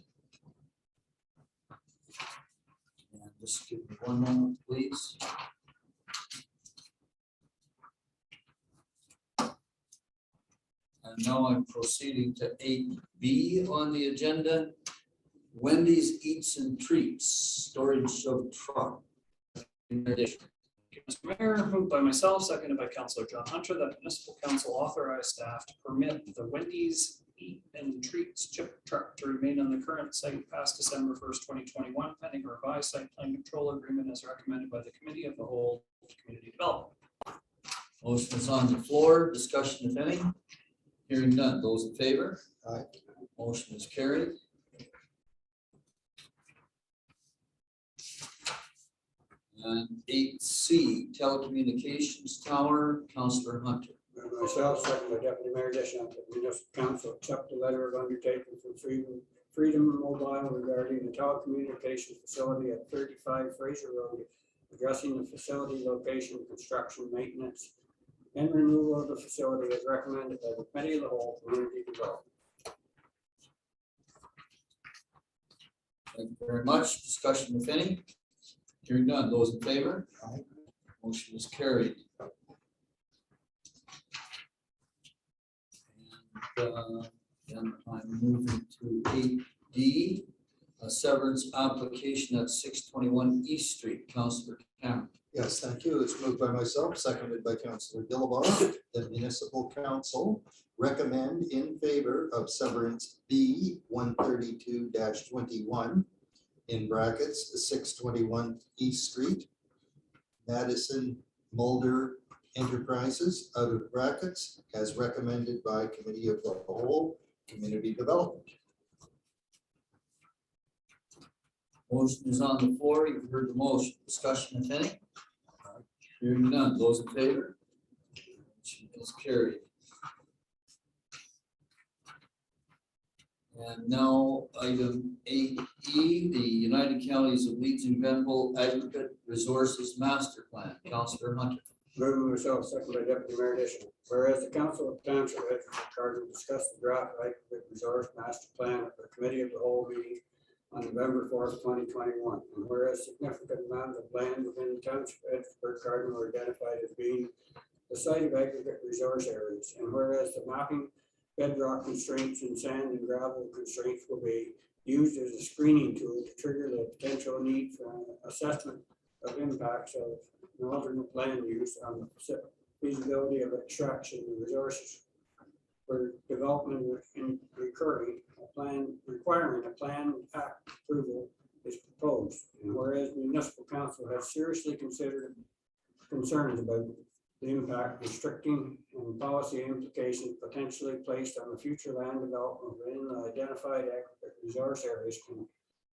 And just give me one moment, please. And now I'm proceeding to 8B on the agenda. Wendy's Eats and Treats, storage of truck. In addition. Mr. Mayor, moved by myself, seconded by Councillor John Hunter, that municipal council authorize staff to permit the Wendy's Eat and Treats chip truck to remain on the current site past December 1st, 2021, pending a revised site plan control agreement as recommended by the Committee of the Whole, Community Development. Motion is on the floor. Discussion, if any. Hearing none. Those in favor? Aye. Motion is carried. And 8C, telecommunications tower, Councillor Hunter. Myself, second by Deputy Mayor Deschamps, that the municipal council accept the letter of undertaking from Freedom Mobile regarding the telecommunications facility at 35 Fraser Road, addressing the facility location, construction, maintenance, and removal of the facility as recommended by the Committee of the Whole, Community Development. Thank you very much. Discussion, if any. Hearing none. Those in favor? Aye. Motion is carried. And I'm moving to 8D, a severance application at 621 East Street. Councillor Cameron. Yes, thank you. It's moved by myself, seconded by Councillor Dillabaugh, that municipal council recommend in favor of severance B 132-21 in brackets 621 East Street, Madison Mulder Enterprises out of brackets as recommended by Committee of the Whole, Community Development. Motion is on the floor. You've heard the motion. Discussion, if any. Hearing none. Those in favor? Motion is carried. And now item 8E, the United Counties of Leeds and Grenville Aggregate Resources Master Plan. Councillor Hunter. Moving myself, second by Deputy Mayor Deschamps. Whereas the Council of Township Edgeworth discussed the draft aggregate resource master plan at the Committee of the Whole meeting on November 4th, 2021. And whereas significant amounts of land within the Township of Edgeworth were identified as being the site of aggregate resource areas. And whereas the mapping, bedrock constraints, and sand and gravel constraints will be used as a screening tool to trigger the potential need for an assessment of impacts of an alternate land use on the feasibility of extraction of resources for development in recurring, a plan requiring a plan act approval is proposed. And whereas municipal council has seriously considered concerns about the impact restricting and policy implications potentially placed on the future land development within the identified aggregate resource areas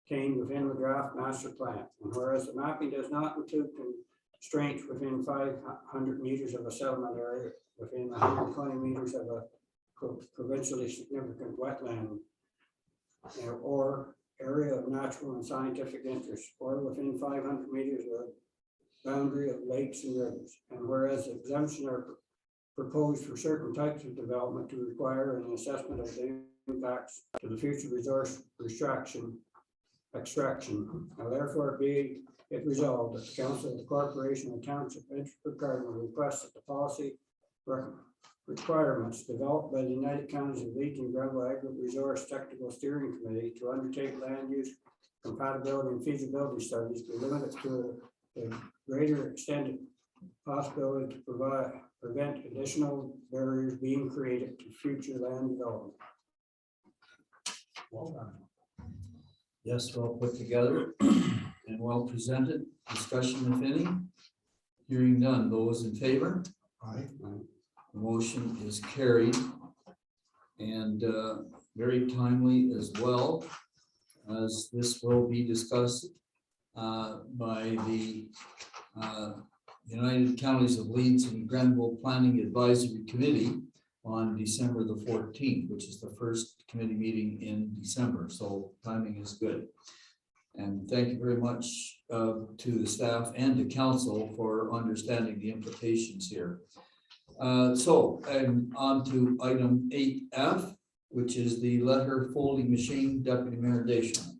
contained within the draft master plan. And whereas the mapping does not include constraints within 500 meters of a settlement area, within 120 meters of a provincially significant wetland or area of natural and scientific interest, or within 500 meters of boundary of lakes and rivers. And whereas exemptions are proposed for certain types of development to require an assessment of the impacts to the future resource extraction. Now therefore be it resolved that the Council of the Corporation and Township of Inchford Cardinal request that the policy requirements developed by the United Counties of Leeds and Grenville Aggregate Resource Technical Steering Committee to undertake land use compatibility and feasibility studies be limited to a greater extended possibility to prevent additional barriers being created to future land development. Well done. Yes, well put together and well presented. Discussion, if any. Hearing none. Those in favor? Aye. The motion is carried. And very timely as well, as this will be discussed by the United Counties of Leeds and Grenville Planning Advisory Committee on December the 14th, which is the first committee meeting in December. So timing is good. And thank you very much to the staff and the council for understanding the implications here. So I'm on to item 8F, which is the letter folding machine. Deputy Mayor Deschamps.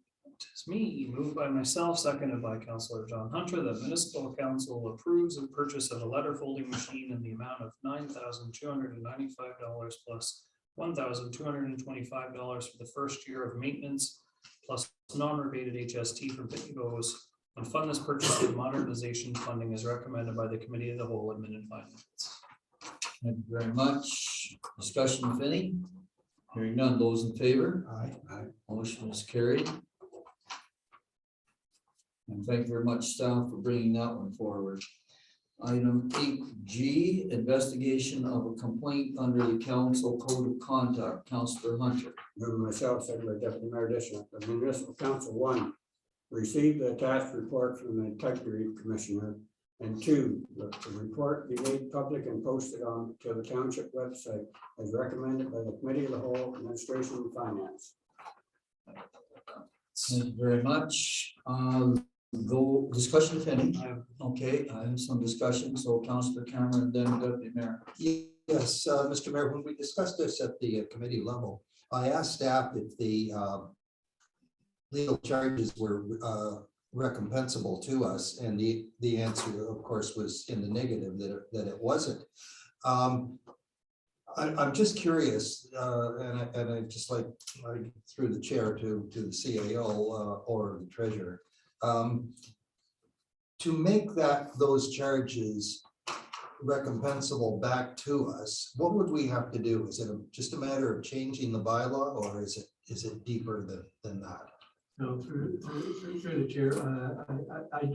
It's me, moved by myself, seconded by Councillor John Hunter, that municipal council approves the purchase of a letter folding machine in the amount of $9,295 plus $1,225 for the first year of maintenance plus non-rebated HST from Pitney Bowes, and fund this purchase with modernization funding as recommended by the Committee of the Whole Admin and Finance. Thank you very much. Discussion, if any. Hearing none. Those in favor? Aye. Motion is carried. And thank you very much, staff, for bringing that one forward. Item 8G, investigation of a complaint under the council code of conduct. Councillor Hunter. Moving myself, second by Deputy Mayor Deschamps, the Municipal Council 1 received the attached report from the Integrity Commissioner, and 2, the report be made public and posted on to the township website as recommended by the Committee of the Whole Administration and Finance. Thank you very much. Though discussion, if any. Okay, I have some discussion. So Councillor Cameron, then Deputy Mayor. Yes, Mr. Mayor, when we discussed this at the committee level, I asked staff if the legal charges were recompensable to us, and the answer, of course, was in the negative, that it wasn't. I'm just curious, and I just like through the chair to the CAO or the treasurer, to make those charges recompensable back to us, what would we have to do? Is it just a matter of changing the bylaw, or is it deeper than that? No, through the chair,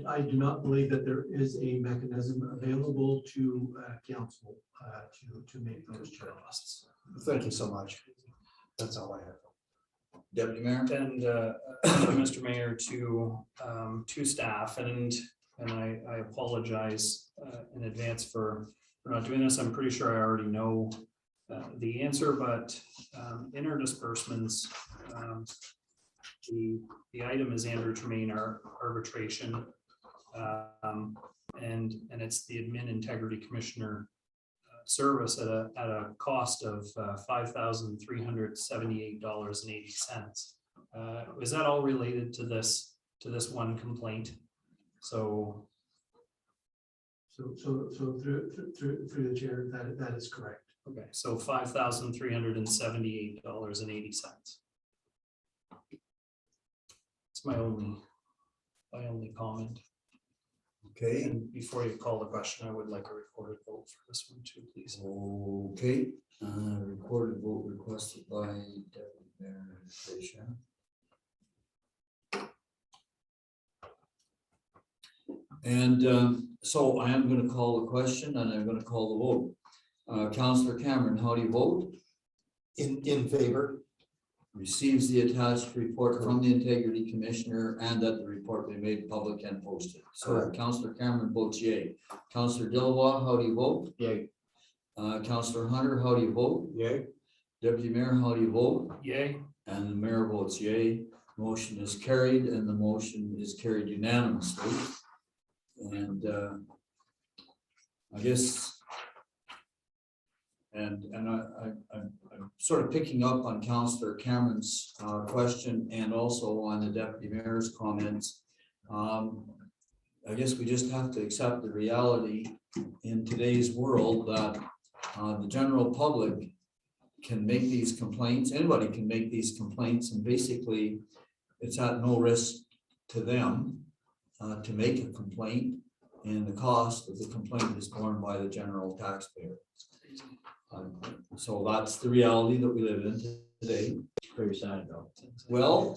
I do not believe that there is a mechanism available to council to make those charges. Thank you so much. That's all I have. Deputy Mayor. And Mr. Mayor, to staff, and I apologize in advance for not doing this. I'm pretty sure I already know the answer, but in our disbursements, the item is Andrew Tremaine, our arbitration, and it's the Admin Integrity Commissioner service at a cost of $5,378.80. Is that all related to this one complaint? So through the chair, that is correct. okay, so $5,378.80. It's my only comment. Okay, And before you call the question, I would like a recorded vote for this one too, please. okay, recorded vote requested by Deputy Mayor Fisher. And so I am going to call the question and I'm going to call the vote. Councillor Cameron, how do you vote? In favor? Receives the attached report from the Integrity Commissioner and that the report be made public and posted. So Correct. Councillor Cameron votes yea. Councillor Dillawa, how do you vote? Yay. Councillor Hunter, how do you vote? Yay. Deputy Mayor, how do you vote? Yay. And the mayor votes yea. Motion is carried and the motion is carried unanimously. And I guess and I'm sort of picking up on Councillor Cameron's question and also on the Deputy Mayor's comments. I guess we just have to accept the reality in today's world that the general public can make these complaints. Anybody can make these complaints, and basically it's at no risk to them to make a complaint, and the cost of the complaint is borne by the general taxpayer. So that's the reality that we live in today. Very sad though. Well,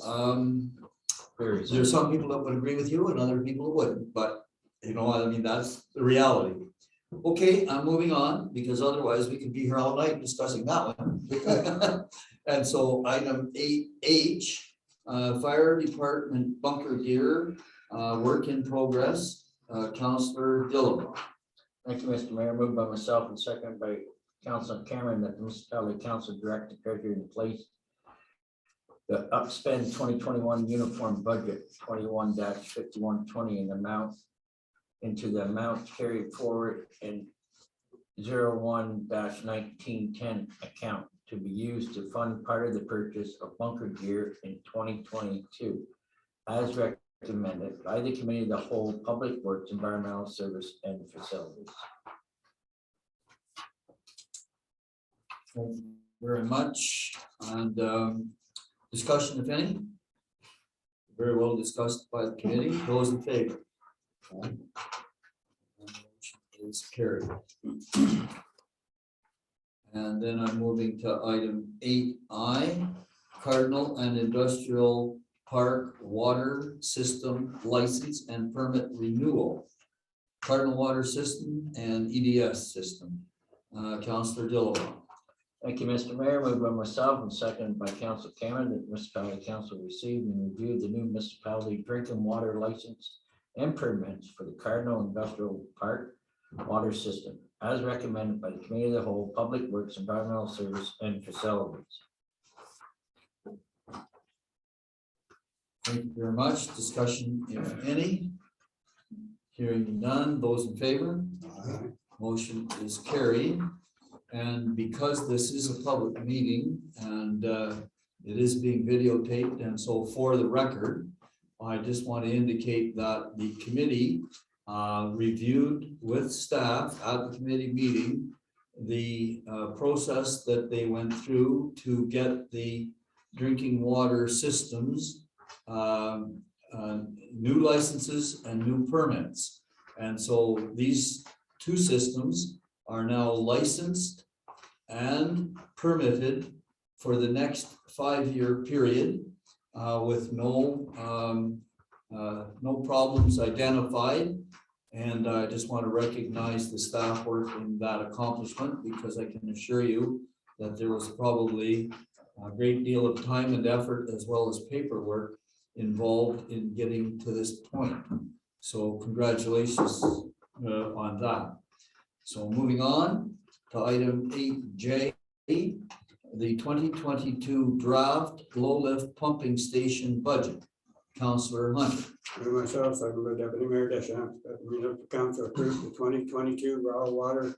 Very sad. there's some people that would agree with you and other people that wouldn't, but you know, I mean, that's the reality. Okay, I'm moving on because otherwise we could be here all night discussing that one. And so item 8H, fire department bunker gear, work in progress, Councillor Dillon. Thank you, Mr. Mayor. Moved by myself and seconded by Councilor Cameron that the municipality council direct the treasurer in place the upspend 2021 uniform budget 21-5120 in amount into the amount carried forward in 01-1910 account to be used to fund part of the purchase of bunker gear in 2022 as recommended by the Committee of the Whole, Public Works, Environmental Service and Facilities. Thank you very much. And discussion, if any? Very well discussed by the committee. Those in favor? Okay. Motion is carried. And then I'm moving to item 8I, Cardinal and Industrial Park Water System License and Permit Renewal. Cardinal Water System and EDS System. Councillor Dillawa. Thank you, Mr. Mayor. Moved by myself and seconded by Council Cameron that municipality council received and reviewed the new municipality drinking water license and permits for the Cardinal Industrial Park Water System as recommended by the Committee of the Whole, Public Works, Environmental Service and Facilities. Thank you very much. Discussion, if any. Hearing none, those in favor? Motion is carried. And because this is a public meeting and it is being videotaped, and so for the record, I just want to indicate that the committee reviewed with staff at the committee meeting the process that they went through to get the drinking water systems, new licenses and new permits. And so these two systems are now licensed and permitted for the next 5-year period with no problems identified. And I just want to recognize the staff work in that accomplishment, because I can assure you that there was probably a great deal of time and effort as well as paperwork involved in getting to this point. So congratulations on that. So moving on to item 8J, the 2022 draft low lift pumping station budget. Councillor Hunter. Myself, second by Deputy Mayor Deschamps, that the municipal council approved the 2022 raw water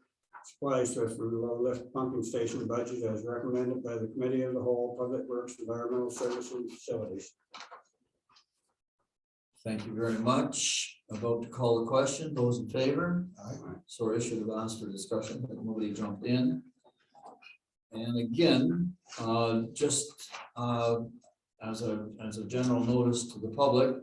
supply system low lift pumping station budget as recommended by the Committee of the Whole, Public Works, Environmental Services and Facilities. Thank you very much. About to call the question. Those in favor? Sorry, I should have asked for discussion, but nobody jumped in. And again, just as a general notice to the public,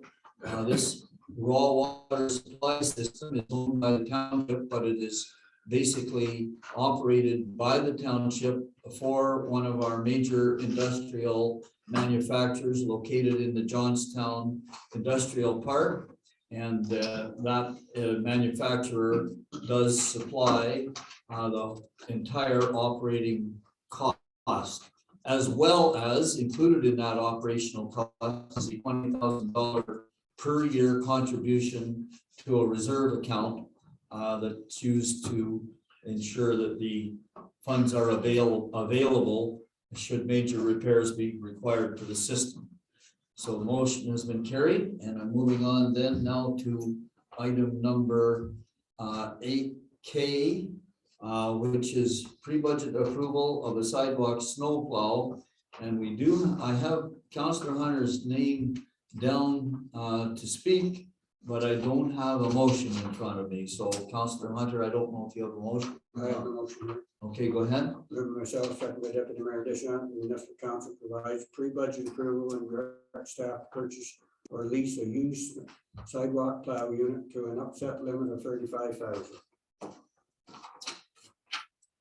this raw water supply system is owned by the township, but it is basically operated by the township for one of our major industrial manufacturers located in the Johnstown Industrial Park. And that manufacturer does supply the entire operating cost, as well as included in that operational cost is the $20,000 per year contribution to a reserve account that's used to ensure that the funds are available should major repairs be required to the system. So the motion has been carried, and I'm moving on then now to item number 8K, which is pre-budget approval of a sidewalk snowplow. And I have Councillor Hunter's name down to speak, but I don't have a motion in front of me. So Councillor Hunter, I don't know if you have a motion. I have a motion. Okay, go ahead. Moved by myself, second by Deputy Mayor Deschamps, the municipal council provides pre-budget approval and direct staff to purchase or lease a used sidewalk plow unit to an upset limit of 35,000.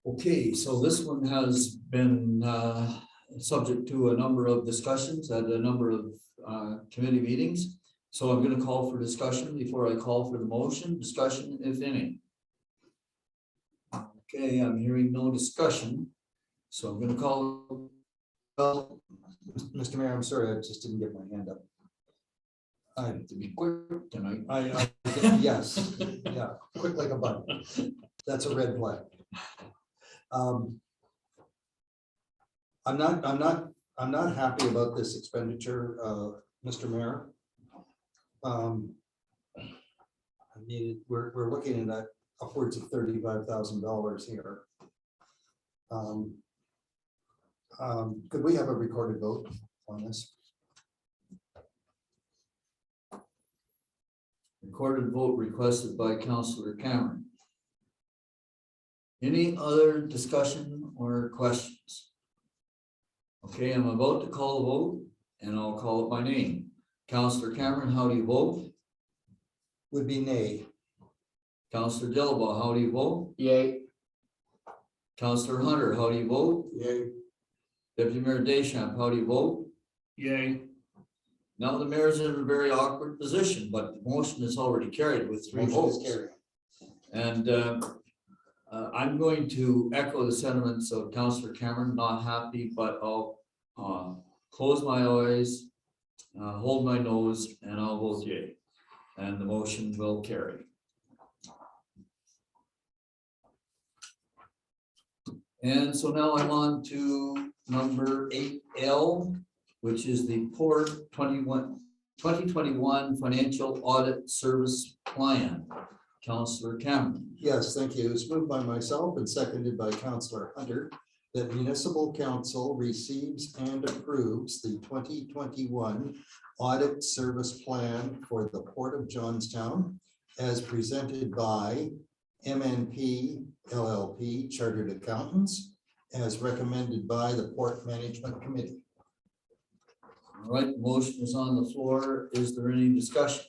Okay, so this one has been subject to a number of discussions at a number of committee meetings. So I'm going to call for discussion before I call for the motion. Discussion, if any. Okay, I'm hearing no discussion. So I'm going to call. Well, Mr. Mayor, I'm sorry, I just didn't get my hand up. I have to be quick tonight. Yes, yeah, quick like a button. That's a red flag. I'm not happy about this expenditure, Mr. Mayor. I mean, we're looking at upwards of $35,000 here. Could we have a recorded vote on this? Recorded vote requested by Councillor Cameron. Any other discussion or questions? Okay, I'm about to call a vote and I'll call it by name. Councillor Cameron, how do you vote? Would be nay. Councillor Dillabaugh, how do you vote? Yay. Councillor Hunter, how do you vote? Yay. Deputy Mayor Deschamps, how do you vote? Yay. Now the mayor's in a very awkward position, but the motion is already carried with 3 Motion is votes. carried. And I'm going to echo the sentiments of Councillor Cameron, not happy, but I'll close my eyes, hold my nose, and I'll vote yay. And the motion will carry. And so now I'm on to number 8L, which is the Port 2021 Financial Audit Service Plan. Councillor Cameron. Yes, thank you. It's moved by myself and seconded by Councillor Hunter that Municipal Council receives and approves the 2021 Audit Service Plan for the Port of Johnstown as presented by MNP LLP Chartered Accountants as recommended by the Port Management Committee. All right, the motion is on the floor. Is there any discussion?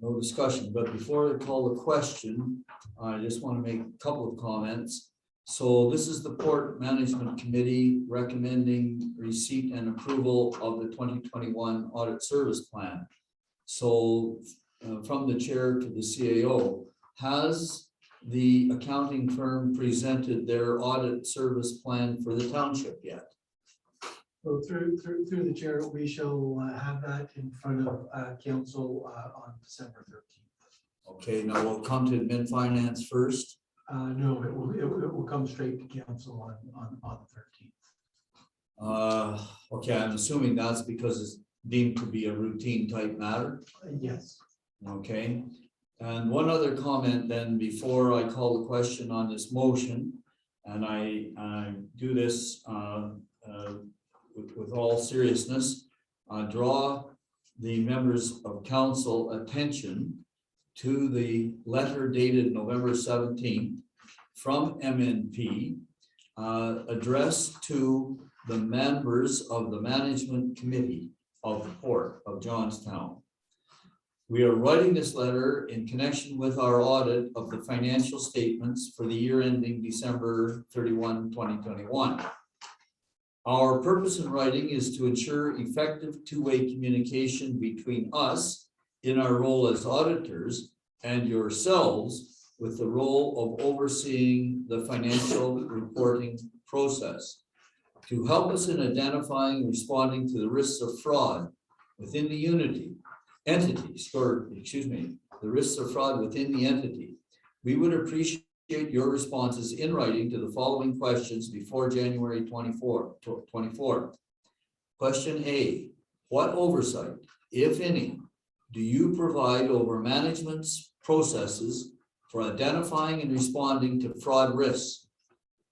No discussion, but before I call the question, I just want to make a couple of comments. So this is the Port Management Committee recommending receipt and approval of the 2021 Audit Service Plan. So from the chair to the CAO, has the accounting firm presented their audit service plan for the township yet? So through the chair, we shall have that in front of council on December 13th. Okay, now we'll come to admin finance first. No, it will come straight to council on the 13th. Okay, I'm assuming that's because it's deemed to be a routine type matter. Yes. Okay, and one other comment then before I call the question on this motion, and I do this with all seriousness, draw the members of council attention to the letter dated November 17th from MNP addressed to the members of the management committee of the Port of Johnstown. We are writing this letter in connection with our audit of the financial statements for the year ending December 31, 2021. Our purpose in writing is to ensure effective two-way communication between us in our role as auditors and yourselves with the role of overseeing the financial reporting process. To help us in identifying and responding to the risks of fraud within the the risks of fraud within the entity, we would appreciate your responses in writing to the following questions before January 24. Question A, what oversight, if any, do you provide over management's processes for identifying and responding to fraud risks?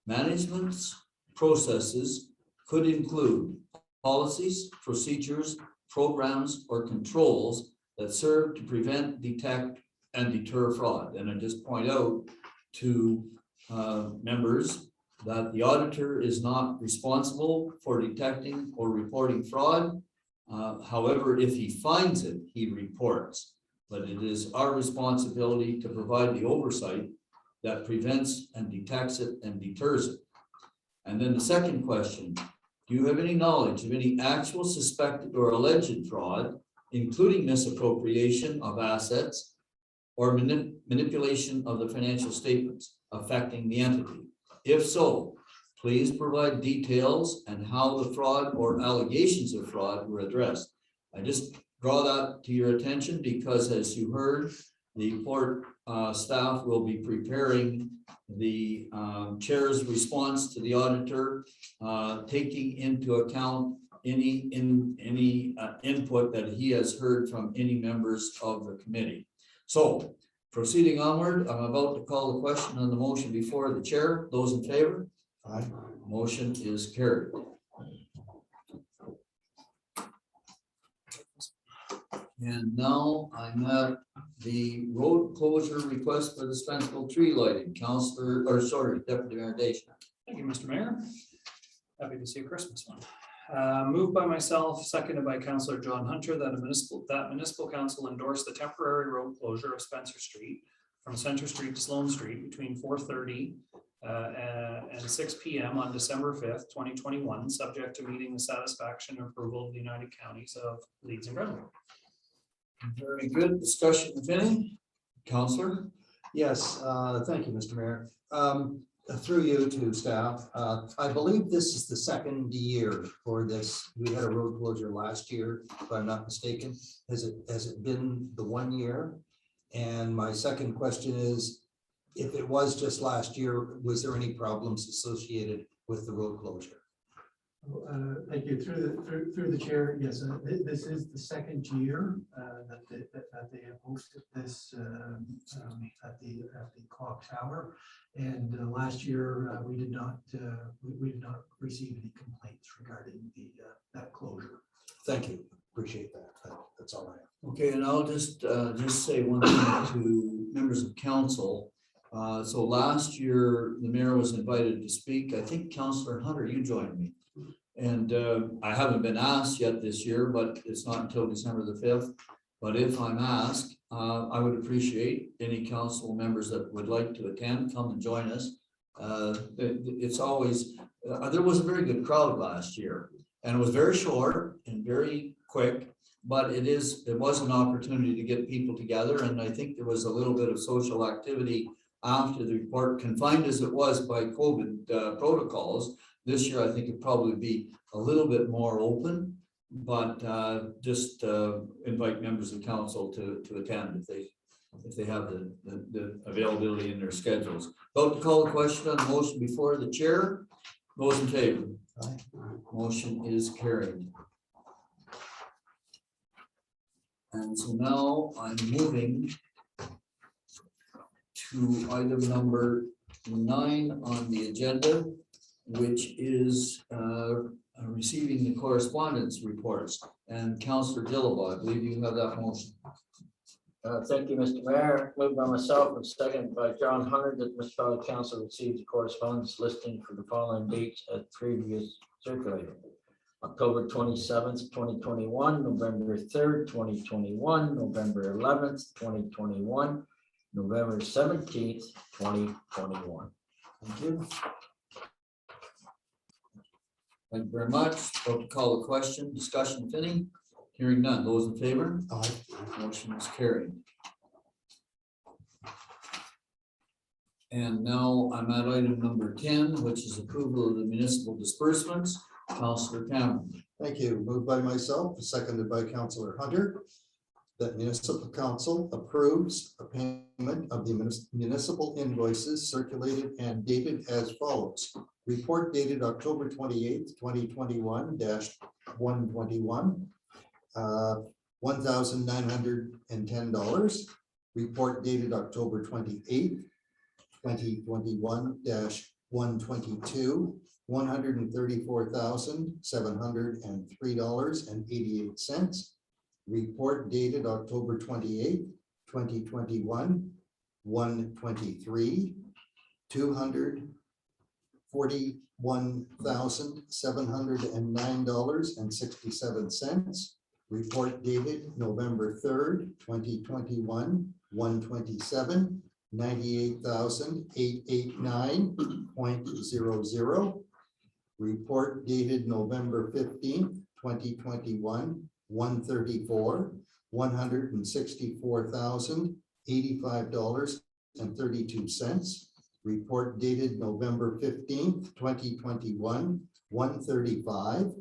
Management's processes could include policies, procedures, programs, or controls that serve to prevent, detect, and deter fraud. And I just point out to members that the auditor is not responsible for detecting or reporting fraud. However, if he finds it, he reports. But it is our responsibility to provide the oversight that prevents and detects it and deters it. And then the second question, do you have any knowledge of any actual suspected or alleged fraud, including misappropriation of assets or manipulation of the financial statements affecting the entity? If so, please provide details and how the fraud or allegations of fraud were addressed. I just draw that to your attention because, as you heard, the port staff will be preparing the chair's response to the auditor, taking into account any input that he has heard from any members of the committee. So proceeding onward, I'm about to call the question on the motion before the chair. Those in favor? Aye. Motion is carried. And now I'm at the road closure request for the Spencerville tree lighting. Deputy Mayor Deschner. Thank you, Mr. Mayor. Happy to see a Christmas one. Moved by myself, seconded by Councillor John Hunter, that municipal council endorse the temporary road closure of Spencer Street from Center Street to Sloan Street between 4:30 and 6 p.m. on December 5th, 2021, subject to meeting the satisfaction and approval of the United Counties of Leeds and Grenville. Very good discussion, if any. Councillor? Yes, thank you, Mr. Mayor. Through you to staff, I believe this is the second year for this. We had a road closure last year, if I'm not mistaken. Has it been the 1 year? And my second question is, if it was just last year, was there any problems associated with the road closure? Thank you. Through the chair, yes, this is the second year that they have hosted this at the clock tower, and last year we did not receive any complaints regarding that closure. Thank you. Appreciate that. That's all right. Okay, and I'll just say one thing to members of council. So last year, the mayor was invited to speak. I think Councillor Hunter, you joined me. And I haven't been asked yet this year, but it's not until December the 5th. But if I'm asked, I would appreciate any council members that would like to attend, come and join us. It's always, there was a very good crowd last year, and it was very short and very quick, but it was an opportunity to get people together. And I think there was a little bit of social activity after the report, confined as it was by COVID protocols. This year, I think it'd probably be a little bit more open, but just invite members of council to attend if they have the availability in their schedules. Vote to call the question on the motion before the chair. Those in favor? Aye. Motion is carried. And so now I'm moving to item number 9 on the agenda, which is receiving the correspondence reports. And Councillor Dillabaugh, I believe you have that motion. Thank you, Mr. Mayor. Moved by myself and seconded by John Hunter that Mr. Fellow Council receives the correspondence listing for the following dates as previously circulated. October 27th, 2021, November 3rd, 2021, November 11th, 2021, November 17th, 2021. Thank you. Thank you very much. Vote to call the question, discussion, if any. Hearing none. Those in favor? Aye. Motion is carried. And now I'm at item number 10, which is approval of the municipal disbursements. Councillor Cameron. Thank you. Moved by myself, seconded by Councillor Hunter, that municipal council approves a payment of the municipal invoices circulated and dated as follows. Report dated October 28th, 2021 -121, $1,910. Report dated October 28th, 2021 -122, $134,703.88. Report dated October 28th, 2021, 123, $241,709.67. Report dated November 3rd, 2021, 127, $98,889.00. Report dated November 15th, 2021, 134, $164,085.32. Report dated November 15th, 2021, 135,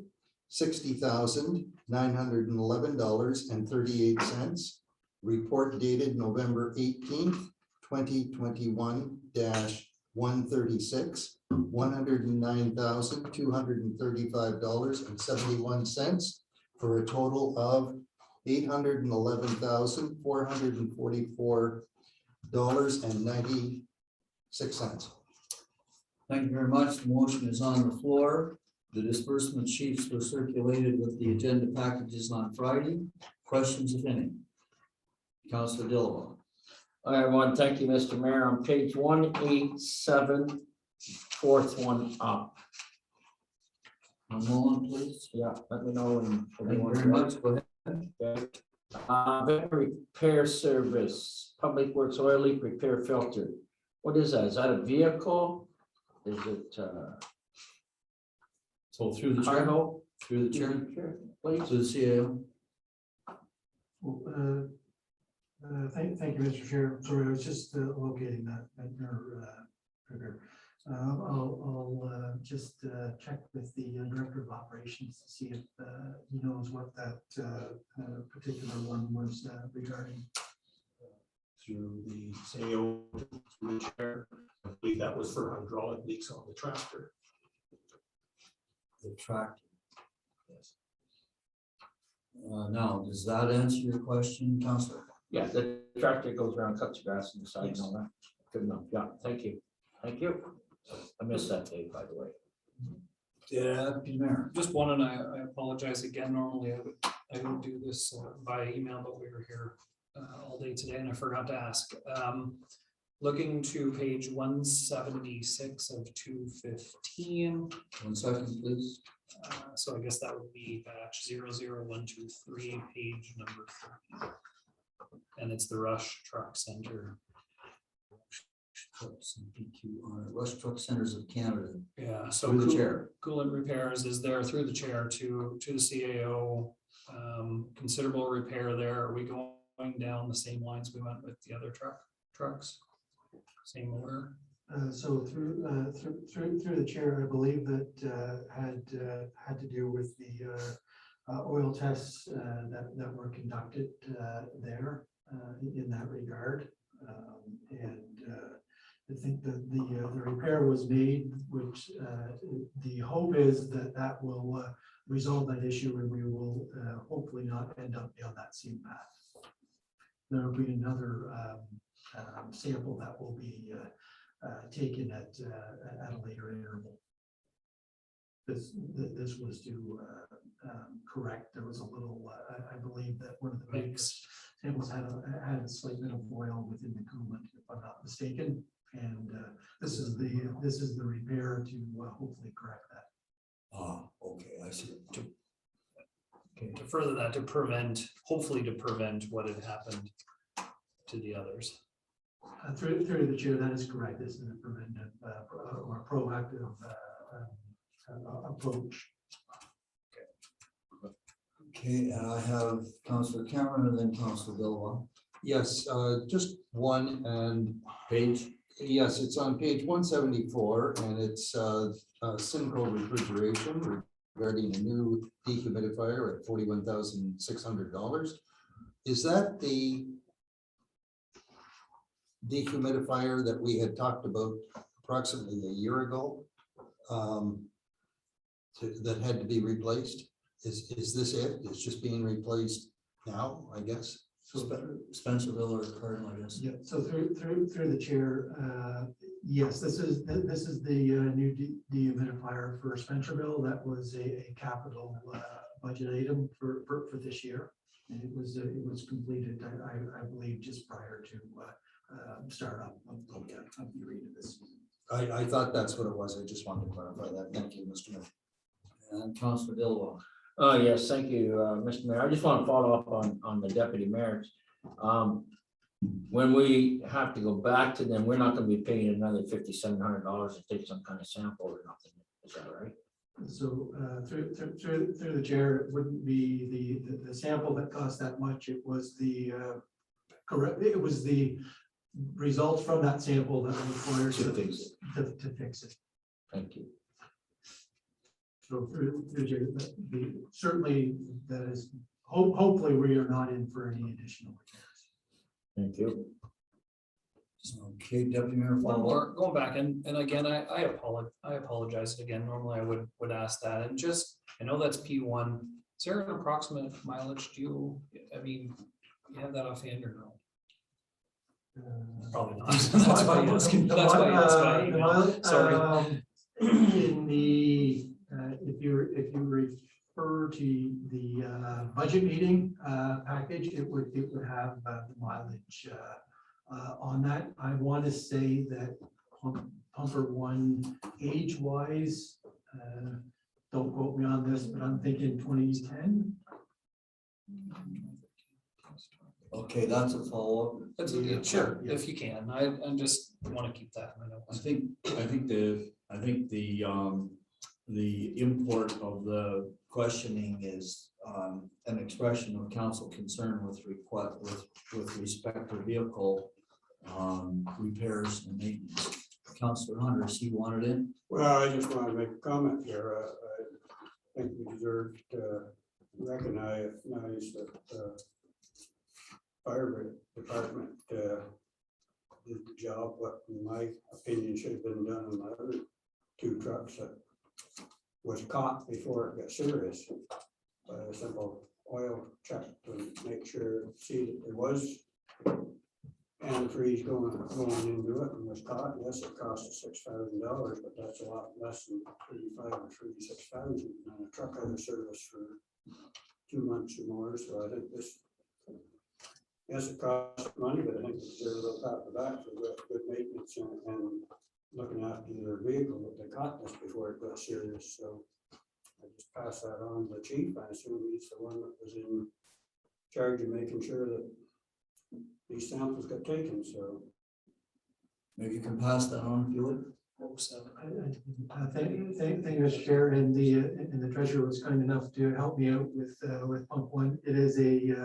$60,911.38. Report dated November 18th, 2021 -136, $109,235.71 for a total of $811,444.96. Thank you very much. The motion is on the floor. The disbursement sheets were circulated with the agenda packages on Friday. Questions, if any? Councillor Dillaw. All right, everyone, thank you, Mr. Mayor. On page 187, fourth one up. One moment, please. Yeah, let me know when. Thank you very much. Go ahead. Okay. Veterinary repair service, Public Works oil leak repair filter. What is that? Is that a vehicle? Is it So through the chair, cargo? through the chair, Please. to the CAO. Thank you, Mr. Chair. Sorry, I was just locating that. I'll just check with the Director of Operations to see if he knows what that particular one was regarding. Through the CAO, through the chair. I believe that was for hydraulic leaks on the tractor. The tractor. Yes. Now, does that answer your question, Councillor? Yeah, the tractor goes around, cuts grass on the side and all that. Good enough. Yeah, thank you. Thank you. I missed that day, by the way. Yeah, Deputy Mayor. Just one, and I apologize again. Normally I would do this by email, but we were here all day today and I forgot to ask. Looking to page 176 of 215. 1 second, please. So I guess that would be batch 00123, page number 30. And it's the Rush Truck Center. Trucks and PQR, Rush Truck Centers of Canada. Yeah, so Through the chair. coolant repairs is there through the chair to the CAO. Considerable repair there. Are we going down the same lines we went with the other trucks? Same order? So through the chair, I believe that had to do with the oil tests that were conducted there in that regard. And I think that the repair was made, which the hope is that will resolve that issue and we will hopefully not end up down that same path. There will be another sample that will be taken at a later interval. This was to correct. There was a little. I believe that one of the samples had a slight bit of oil within the coolant, if I'm not mistaken. And this is the repair to hopefully correct that. Okay, I see. To further that, to prevent, hopefully to prevent what had happened to the others. Through the chair, that is correct. This is a preventive or proactive approach. Okay, and I have Councillor Cameron and then Councillor Bilwa. Yes, just one, and Page, yes, it's on page 174, and it's Simcoe Refrigeration regarding a new dehumidifier at $41,600. Is that the dehumidifier that we had talked about approximately a year ago? That had to be replaced? Is this it? It's just being replaced now, I guess? Spencerville or Cardinal, I guess. Yeah, so through the chair, yes, this is the new dehumidifier for Spencerville. That was a capital budget item for this year. And it was completed, I believe, just prior to startup of the arena this season. I thought that's what it was. I just wanted to clarify that. Thank you, Mr. Mayor. And Councillor Bilwa. Yes, thank you, Mr. Mayor. I just want to follow up on the deputy mayors. When we have to go back to them, we're not going to be paying another $5,700 to take some kind of sample or nothing. Is that right? So through the chair, it wouldn't be the sample that cost that much. It was the correct. It was the results from that sample that required To fix it. to fix it. Thank you. So through the chair, certainly that is hopefully we are not in for any additional repairs. Thank you. Okay, Deputy Mayor One Farwell. more, going back, and again, I apologize again. Normally I would ask that, and just, I know that's P1. Is there an approximate mileage? You have that offhand or no? Probably not. That's why you asked. That's why you asked by email. Sorry. In the if you refer to the budget meeting package, it would have the mileage on that. I want to say that pumper one age wise, don't quote me on this, but I'm thinking 2010. Okay, that's a follow-up. That's okay. Sure, if you can. I just want to keep that in my notes. I think the import of the questioning is an expression of council concern with respect to vehicle repairs and maintenance. Councillor Hunter, he wanted in. Well, I just want to make a comment here. I think we deserve to recognize that fire department did the job, what in my opinion should have been done on the other two trucks that was caught before it got serious. By a simple oil check to make sure, see that there was antifreeze going into it and was caught. Yes, it cost us $6,000, but that's a lot less than $35,000 or $36,000 on a truck out of service for 2 months or more. So I think this, yes, it costs money, but I think it's a little pat on the back for good maintenance and looking after their vehicle that they caught this before it got serious. So I just pass that on to the chief. I assume he's the one that was in charge of making sure that these samples got taken. So Maybe you can pass that on if you would. Thank you, Mr. Chair, and the treasurer was kind enough to help me out with pump one. It is a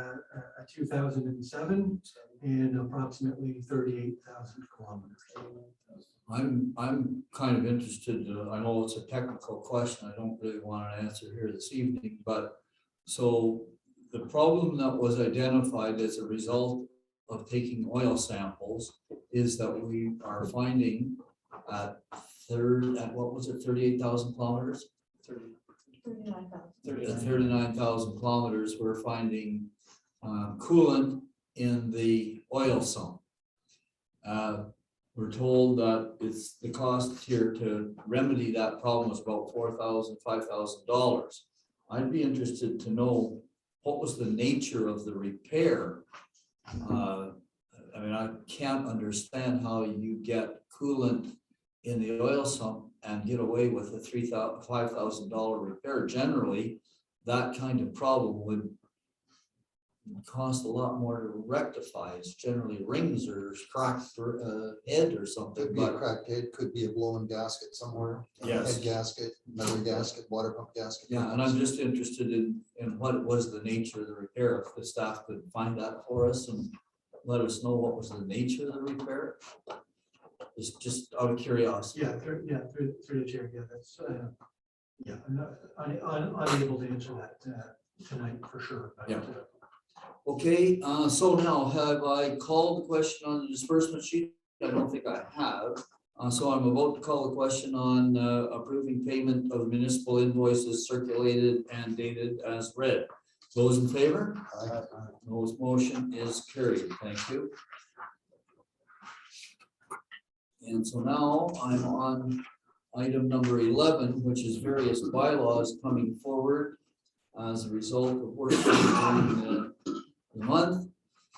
2007 and approximately 38,000 kilometers. I'm kind of interested. I know it's a technical question. I don't really want an answer here this evening, but so the problem that was identified as a result of taking oil samples is that we are finding at what was it, 38,000 kilometers? 39,000 kilometers, we're finding coolant in the oil sump. We're told that it's the cost here to remedy that problem was about $4,000, $5,000. I'd be interested to know what was the nature of the repair. I mean, I can't understand how you get coolant in the oil sump and get away with a $5,000 repair. Generally, that kind of problem would cost a lot more to rectify. It's generally rings or cracked head or something. Could be a But cracked head, could be a blown gasket somewhere. Yes. Head gasket, another gasket, water pump gasket. yeah, and I'm just interested in what was the nature of the repair. If the staff could find that for us and let us know what was the nature of the repair. Just out of curiosity. Through the chair, that's, I'm not, unable to answer that tonight for sure. But, Yeah. Okay, so now have I called the question on the disbursement sheet? I don't think I have. So I'm about to call the question on approving payment of municipal invoices circulated and dated as read. Those in favor? Aye. Those motion is carried. Thank you. And so now I'm on item number 11, which is various bylaws coming forward as a result of work during the month.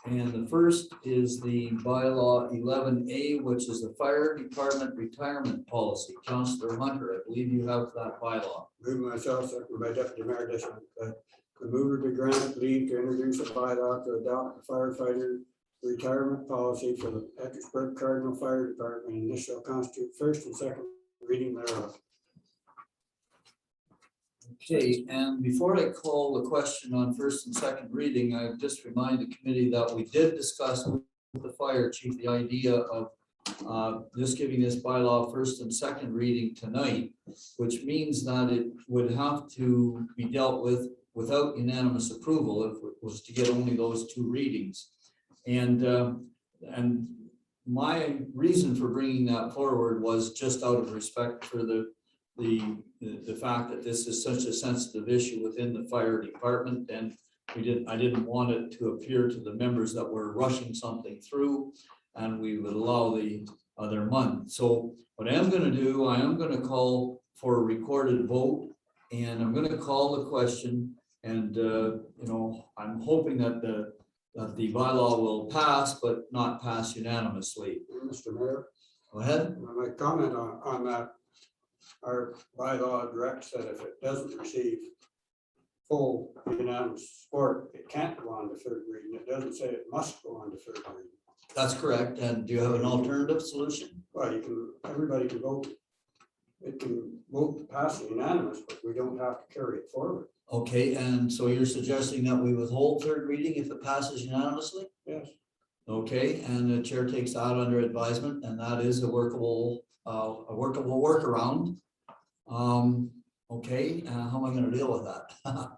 And the first is the bylaw 11A, which is the fire department retirement policy. Councillor Hunter, I believe you have that bylaw. Move myself, second by Deputy Mayor Dishman, that the mover be granted leave to introduce a bylaw to adopt the firefighter retirement policy for the Petersburg Cardinal Fire Department, and this shall constitute first and second reading thereof. Okay, and before I call the question on first and second reading, I just remind the committee that we did discuss with the fire chief the idea of just giving this bylaw first and second reading tonight, which means that it would have to be dealt with without unanimous approval if it was to get only those two readings. And my reason for bringing that forward was just out of respect for the fact that this is such a sensitive issue within the fire department, and I didn't want it to appear to the members that we're rushing something through and we would allow the other month. So what I am going to do, I am going to call for a recorded vote, and I'm going to call the question, and I'm hoping that the bylaw will pass, but not pass unanimously. Mr. Mayor, Go ahead. my comment on that, our bylaw directs that if it doesn't receive full unanimous support, it can't go on to third reading. It doesn't say it must go on to third reading. That's correct. And do you have an alternative solution? Well, everybody can vote. It can vote to pass unanimous, but we don't have to carry it forward. Okay, and so you're suggesting that we withhold third reading if it passes unanimously? Yes. Okay, and the chair takes that under advisement, and that is a workable workaround. Okay, how am I going to deal with that?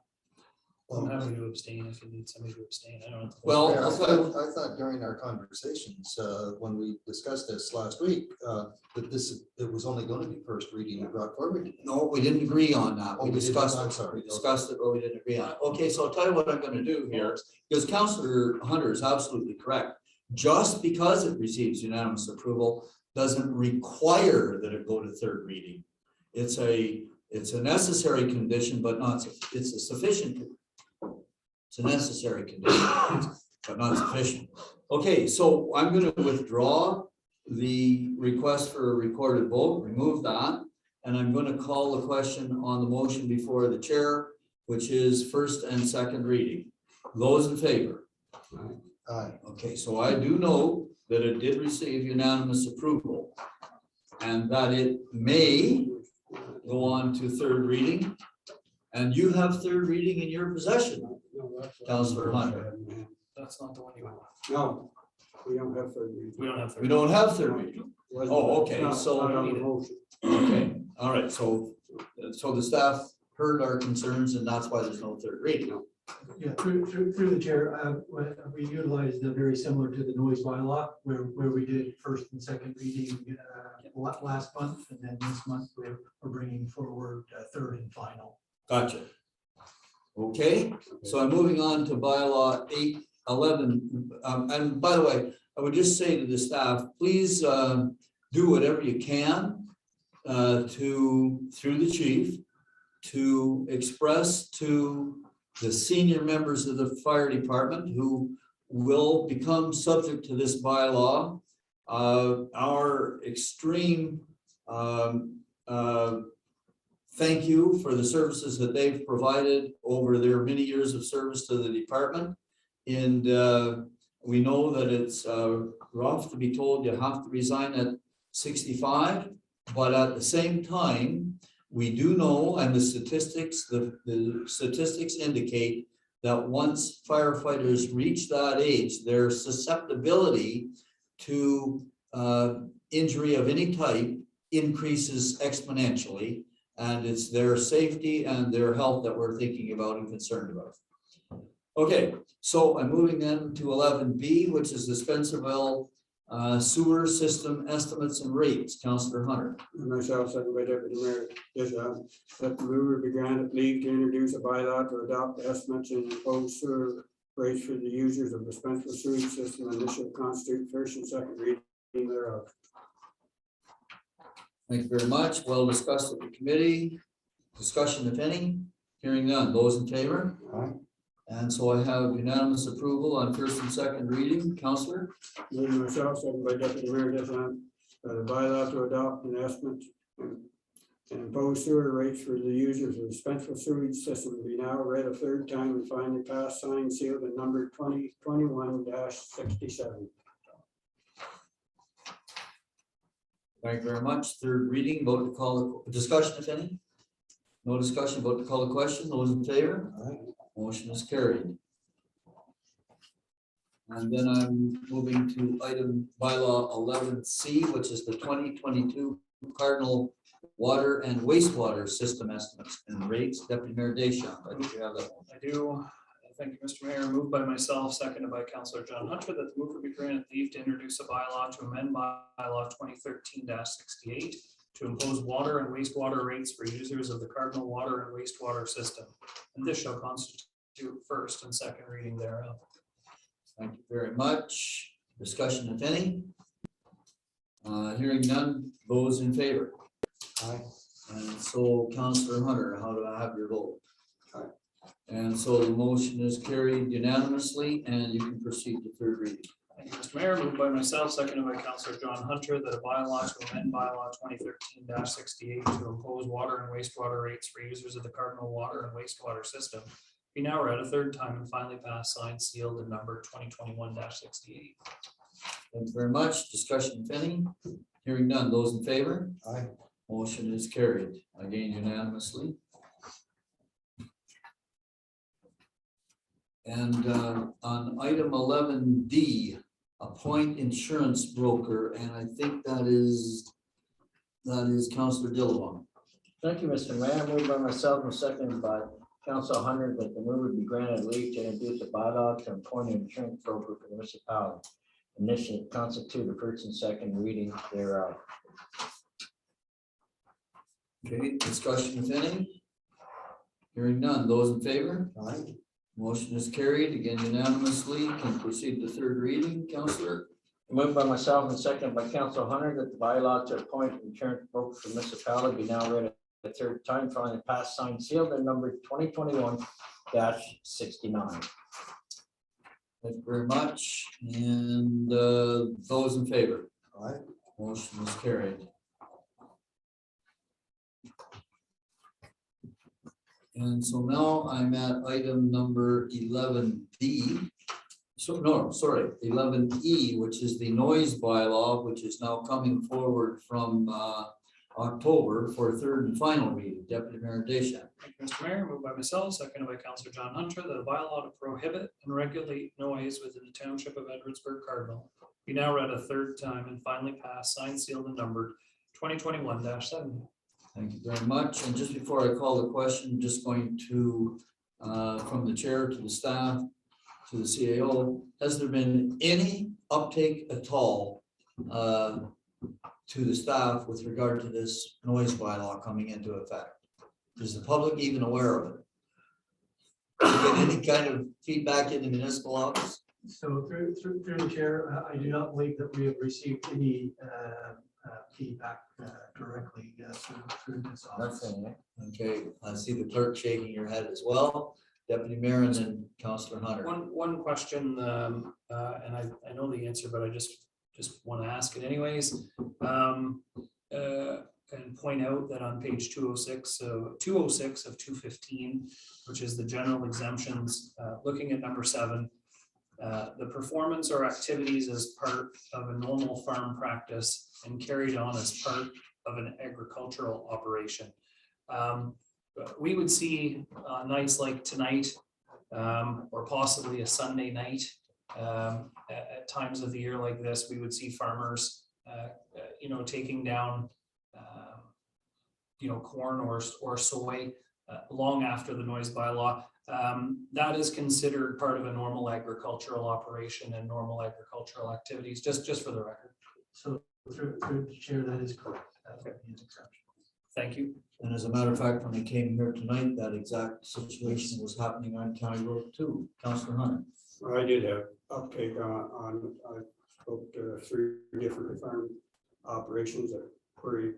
I'm happy to abstain if you need somebody to abstain. I don't know. Well, Yeah, I thought during our conversations, when we discussed this last week, that it was only going to be first reading and brought forward. no, we didn't agree on that. Oh, We we didn't? discussed I'm it. sorry. We discussed it, but we didn't agree on it. Okay, so I'll tell you what I'm going to do here, because Councillor Hunter is absolutely correct. Just because it receives unanimous approval doesn't require that it go to third reading. It's a necessary condition, but not, it's a sufficient. It's a necessary condition, but not sufficient. Okay, so I'm going to withdraw the request for a recorded vote, remove that, and I'm going to call the question on the motion before the chair, which is first and second reading. Those in favor? Aye. Okay, so I do know that it did receive unanimous approval and that it may go on to third reading. And you have third reading in your possession, Councillor Hunter. That's not the one you want. No, we don't have third reading. We don't have. We don't have third reading. Oh, okay, Not so- on the motion. Okay, all right, so the staff heard our concerns and that's why there's no third reading. Yeah, through the chair, we utilized very similar to the noise bylaw where we did first and second reading last month, and then this month we're bringing forward third and final. Gotcha. Okay, so I'm moving on to bylaw 811. And by the way, I would just say to the staff, please do whatever you can through the chief to express to the senior members of the fire department who will become subject to this bylaw our extreme thank you for the services that they've provided over their many years of service to the department. And we know that it's rough to be told you have to resign at 65, but at the same time, we do know, and the statistics indicate that once firefighters reach that age, their susceptibility to injury of any type increases exponentially. And it's their safety and their health that we're thinking about and concerned about. Okay, so I'm moving then to 11B, which is the Spencerville sewer system estimates and rates. Councillor Hunter. And myself, second by Deputy Mayor Disha, that the mover be granted leave to introduce a bylaw to adopt the estimates and impose sewer rates for the users of the Spencerville sewage system, and this shall constitute first and second reading thereof. Thank you very much. Well discussed at the committee. Discussion, if any. Hearing none. Those in favor? Aye. And so I have unanimous approval on first and second reading. Councillor. Moving myself, second by Deputy Mayor Disha, that a bylaw to adopt an estimate and impose sewer rates for the users of the Spencerville sewage system be now read a third time and finally passed, signed, sealed, and numbered 2021-67. Thank you very much. Third reading, vote to call the discussion, if any. No discussion, vote to call the question. Those in favor? Aye. Motion is carried. And then I'm moving to item bylaw 11C, which is the 2022 Cardinal Water and Wastewater System Estimates and Rates. Deputy Mayor Deschamps, I think you have that one. I do. Thank you, Mr. Mayor. Moved by myself, seconded by Councillor John Hunter, that the mover be granted leave to introduce a bylaw to amend bylaw 2013-68 to impose water and wastewater rates for users of the Cardinal Water and Wastewater System. And this shall constitute first and second reading thereof. Thank you very much. Discussion, if any. Hearing none, those in favor? Aye. And so Councillor Hunter, how do I have your vote? Aye. And so the motion is carried unanimously, and you can proceed to third reading. Thank you, Mr. Mayor. Moved by myself, seconded by Councillor John Hunter, that a bylaw to amend bylaw 2013-68 to impose water and wastewater rates for users of the Cardinal Water and Wastewater System be now read a third time and finally passed, signed, sealed, and numbered 2021-68. Thank you very much. Discussion, if any. Hearing none. Those in favor? Aye. Motion is carried again unanimously. And on item 11D, appoint insurance broker, and I think that is Councillor Dillon. Thank you, Mr. Mayor. Moved by myself and seconded by Council Hunter that the mover be granted leave to introduce a bylaw to appoint an insurance broker for the municipality. And this should constitute the first and second reading thereof. Okay, discussion, if any. Hearing none. Those in favor? Aye. Motion is carried again unanimously. Can proceed to third reading, Councillor. Moved by myself and seconded by Council Hunter that the bylaw to appoint an insurance broker for the municipality be now read a third time, finally passed, signed, sealed, and numbered 2021-69. Thank you very much. And those in favor? Aye. Motion is carried. And so now I'm at item number 11D. So no, sorry, 11E, which is the noise bylaw, which is now coming forward from October for third and final reading. Deputy Mayor Deschamps. Thank you, Mr. Mayor. Moved by myself, seconded by Councillor John Hunter, that a bylaw to prohibit and regulate noise within the township of Edwardsburg Cardinal be now read a third time and finally passed, signed, sealed, and numbered 2021-70. Thank you very much. And just before I call the question, just going to, from the chair to the staff, to the CAO, has there been any uptake at all to the staff with regard to this noise bylaw coming into effect? Is the public even aware of it? Get any kind of feedback in the municipal office? So through the chair, I do not believe that we have received any feedback directly through this office. Nothing. Okay, I see the clerk shaking your head as well. Deputy Mayor and then Councillor Hunter. One question, and I know the answer, but I just want to ask it anyways. and point out that on page 206, so 206 of 215, which is the general exemptions, looking at number 7, the performance or activities as part of a normal farm practice and carried on as part of an agricultural operation. We would see nights like tonight, or possibly a Sunday night, at times of the year like this, we would see farmers, taking down, corn or soy long after the noise bylaw. That is considered part of a normal agricultural operation and normal agricultural activities, just for the record. So through the chair, that is correct. That would be an exception. Thank you. And as a matter of fact, when I came here tonight, that exact situation was happening on County Road 2. Councillor Hunter. I did have uptake on I spoke to 3 different farm operations that queried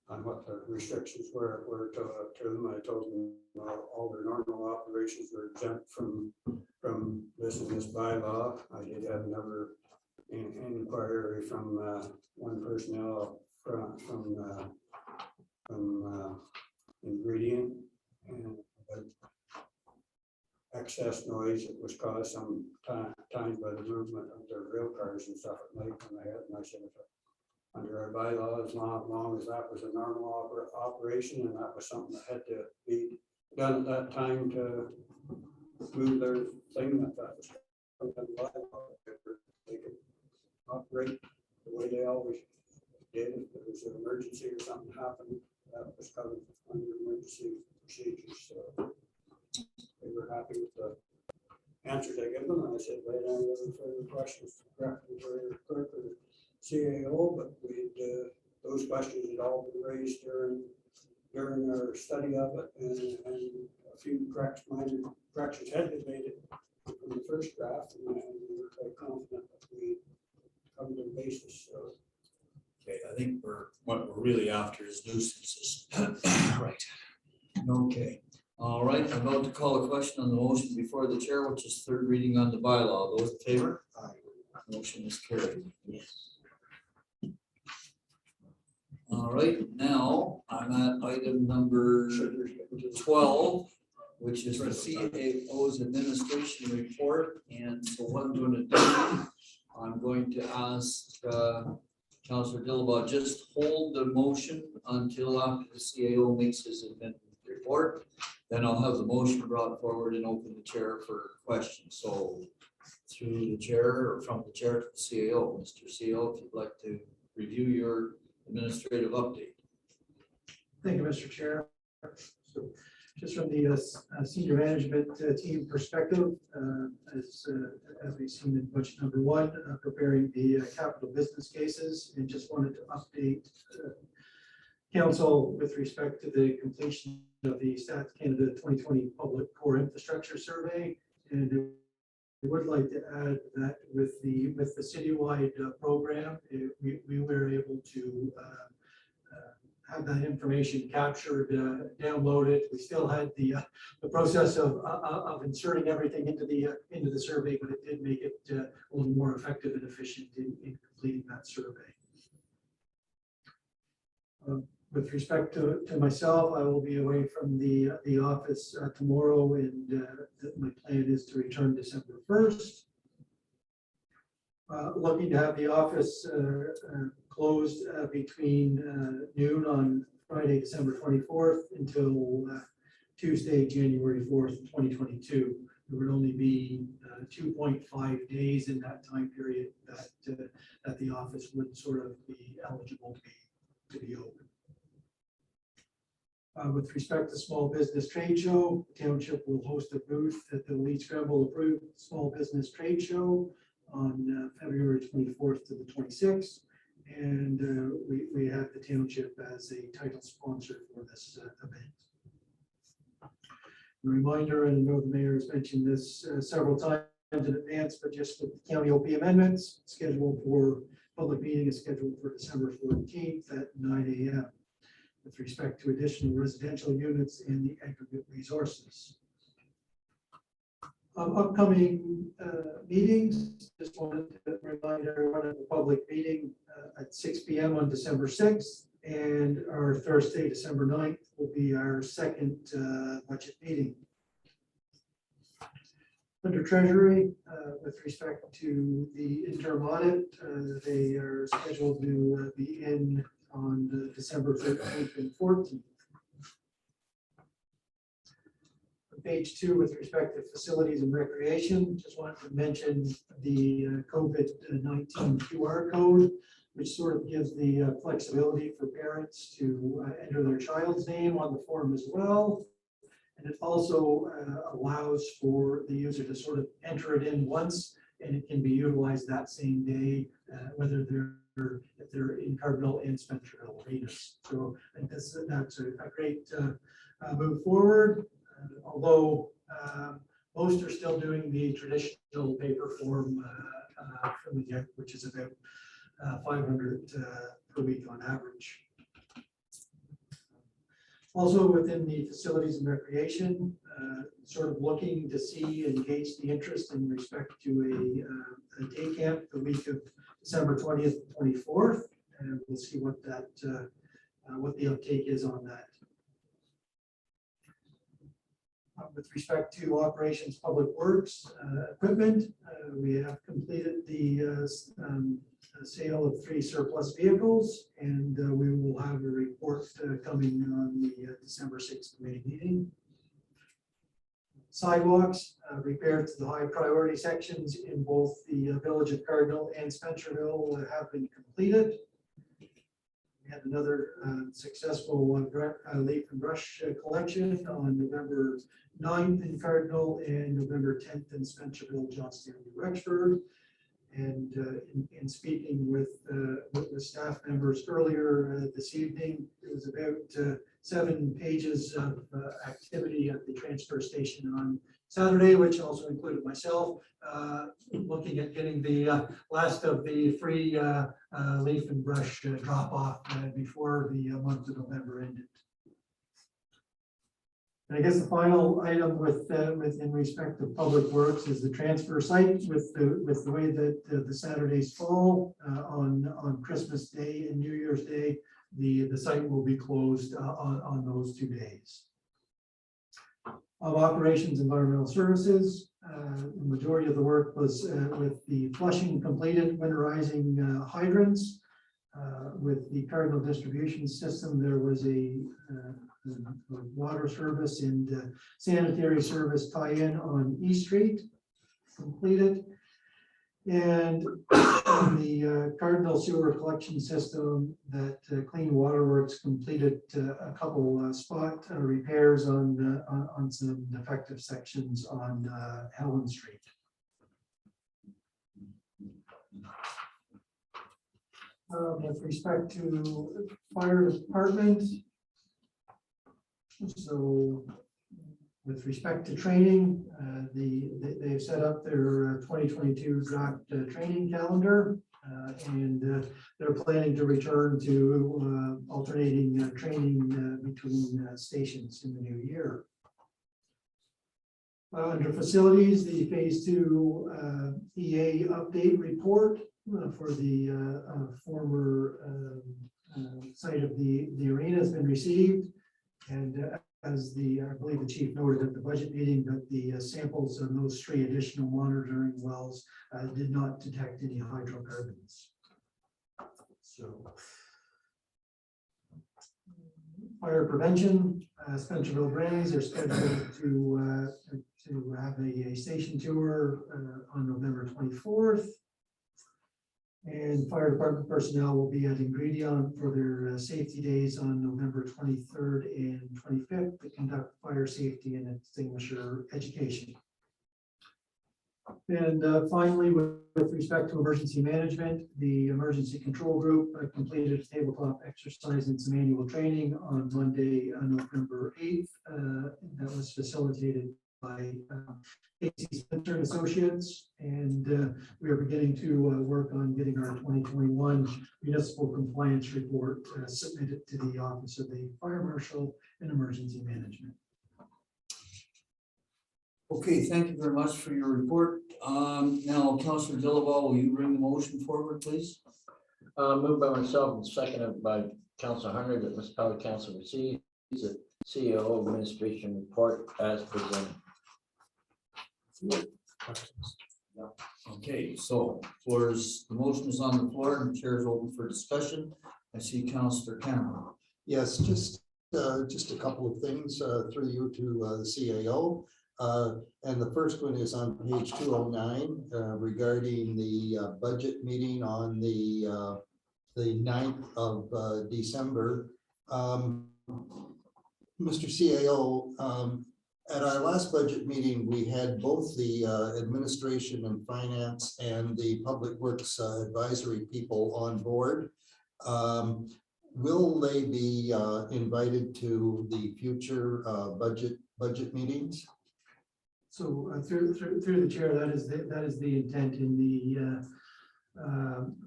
on what the restrictions were to them. I told them all their normal operations were exempt from this and this bylaw. I did have another inquiry from one personnel from ingredient and excess noise that was caused sometimes by the movement of their rail cars and stuff at night when they had. And I said, under our bylaw, as long as that was a normal operation and that was something that had to be done at that time to move their thing, that was under the bylaw, they could operate the way they always did. If there was an emergency or something happened, that was covered under emergency procedures. So they were happy with the answers I gave them. And I said, right on, any further questions for clerk or CAO, but those questions had all been raised during our study of it, and a few minor corrections had been made from the first draft, and we were quite confident that we covered the basis. So. Okay, I think what we're really after is nuisances. Right. Okay. All right, I'm about to call a question on the motion before the chair, which is 3rd reading on the bylaw. Those in favor? Aye. Motion is carried. Yes. All right, now I'm at item number 12, which is the CAO's administration report. And so what I'm going to do, I'm going to ask Councillor Dillabaugh just hold the motion until after the CAO makes his amendment report. Then I'll have the motion brought forward and open the chair for questions. So through the chair or from the chair to the CAO, Mr. CAO, if you'd like to review your administrative update. Thank you, Mr. Chair. So just from the senior management team perspective, as we've seen in budget number 1, preparing the capital business cases, and just wanted to update council with respect to the completion of the Stats Canada 2020 Public Core Infrastructure Survey. And I would like to add that with the citywide program, we were able to have that information captured, downloaded. We still had the process of inserting everything into the survey, but it did make it a little more effective and efficient in completing that survey. With respect to myself, I will be away from the office tomorrow, and my plan is to return December 1st. Looking to have the office closed between noon on Friday, December 24th until Tuesday, January 4th, 2022. There would only be 2.5 days in that time period that the office would sort of be eligible to be open. With respect to small business trade show, the township will host a booth at the Leeds Scramble approved small business trade show on February 24th to the 26th. And we have the township as a title sponsor for this event. A reminder, and I know the mayor has mentioned this several times in advance, but just with the county OP amendments, scheduled for public meeting is scheduled for December 14th at 9 a.m. with respect to additional residential units in the aggregate resources. Upcoming meetings, just wanted to remind everyone of the public meeting at 6 p.m. on December 6th, And our Thursday, December 9th will be our second budget meeting. Under Treasury, with respect to the interim audit, they are scheduled to be in on December 13th and 14th. On page 2, with respect to facilities and recreation, just wanted to mention the COVID-19 QR code, which sort of gives the flexibility for parents to enter their child's name on the form as well. And it also allows for the user to sort of enter it in once, and it can be utilized that same day, whether if they're in Cardinal and Spencerville arenas. So I think that's a great move forward. Although most are still doing the traditional paper form from the get, which is about 500 per week on average. Also within the facilities and recreation, sort of looking to see and gauge the interest in respect to a day camp the week of December 20th, 24th, and we'll see what that what the uptake is on that. With respect to operations, public works, equipment, we have completed the sale of 3 surplus vehicles, and we will have a report coming on the December 6th committee meeting. Sidewalks repaired to the high priority sections in both the village of Cardinal and Spencerville have been completed. We had another successful leaf and brush collection on November 9th in Cardinal and November 10th in Spencerville, Johnstown, New Rexford. And in speaking with staff members earlier this evening, it was about 7 pages of activity at the transfer station on Saturday, which also included myself, looking at getting the last of the free leaf and brush drop off before the month of November ended. And I guess the final item in respect of public works is the transfer site with the way that the Saturdays fall on Christmas Day and New Year's Day, the site will be closed on those 2 days. Of operations, environmental services, the majority of the work was with the flushing completed, winterizing hydrants. With the Cardinal distribution system, there was a water service and sanitary service tie-in on E Street completed. And on the Cardinal sewer collection system, that Clean Water Works completed a couple spot repairs on some defective sections on Helen Street. With respect to fire department, so with respect to training, they've set up their 2022 draft training calendar, and they're planning to return to alternating training between stations in the new year. Under facilities, the phase 2 EA update report for the former site of the arena has been received. And as I believe the chief noted at the budget meeting, that the samples on those 3 additional monitoring wells did not detect any hydrocarbons. So, fire prevention, Spencerville Brands are scheduled to have a station tour on November 24th. And fire department personnel will be at Ingredient for their safety days on November 23rd and 25th to conduct fire safety and extinguisher education. And finally, with respect to emergency management, the emergency control group completed a tabletop exercise and some annual training on Monday, November 8th. That was facilitated by AC Spencer and Associates, and we are beginning to work on getting our 2021 municipal compliance report submitted to the Office of the Fire Marshal and Emergency Management. Okay, thank you very much for your report. Now, Councillor Delaval, will you bring the motion forward, please? Moved by myself and seconded by Council Hunter that municipality council receives the CEO administration report as presented. Okay, so floors, the motion is on the floor and the chair is open for discussion. I see Councillor Cameron. Yes, just a couple of things through you to the CAO. And the first one is on page 209 regarding the budget meeting on the 9th of December. Mr. CAO, at our last budget meeting, we had both the administration and finance and the public works advisory people on board. Will they be invited to the future budget meetings? So through the chair, that is the intent in the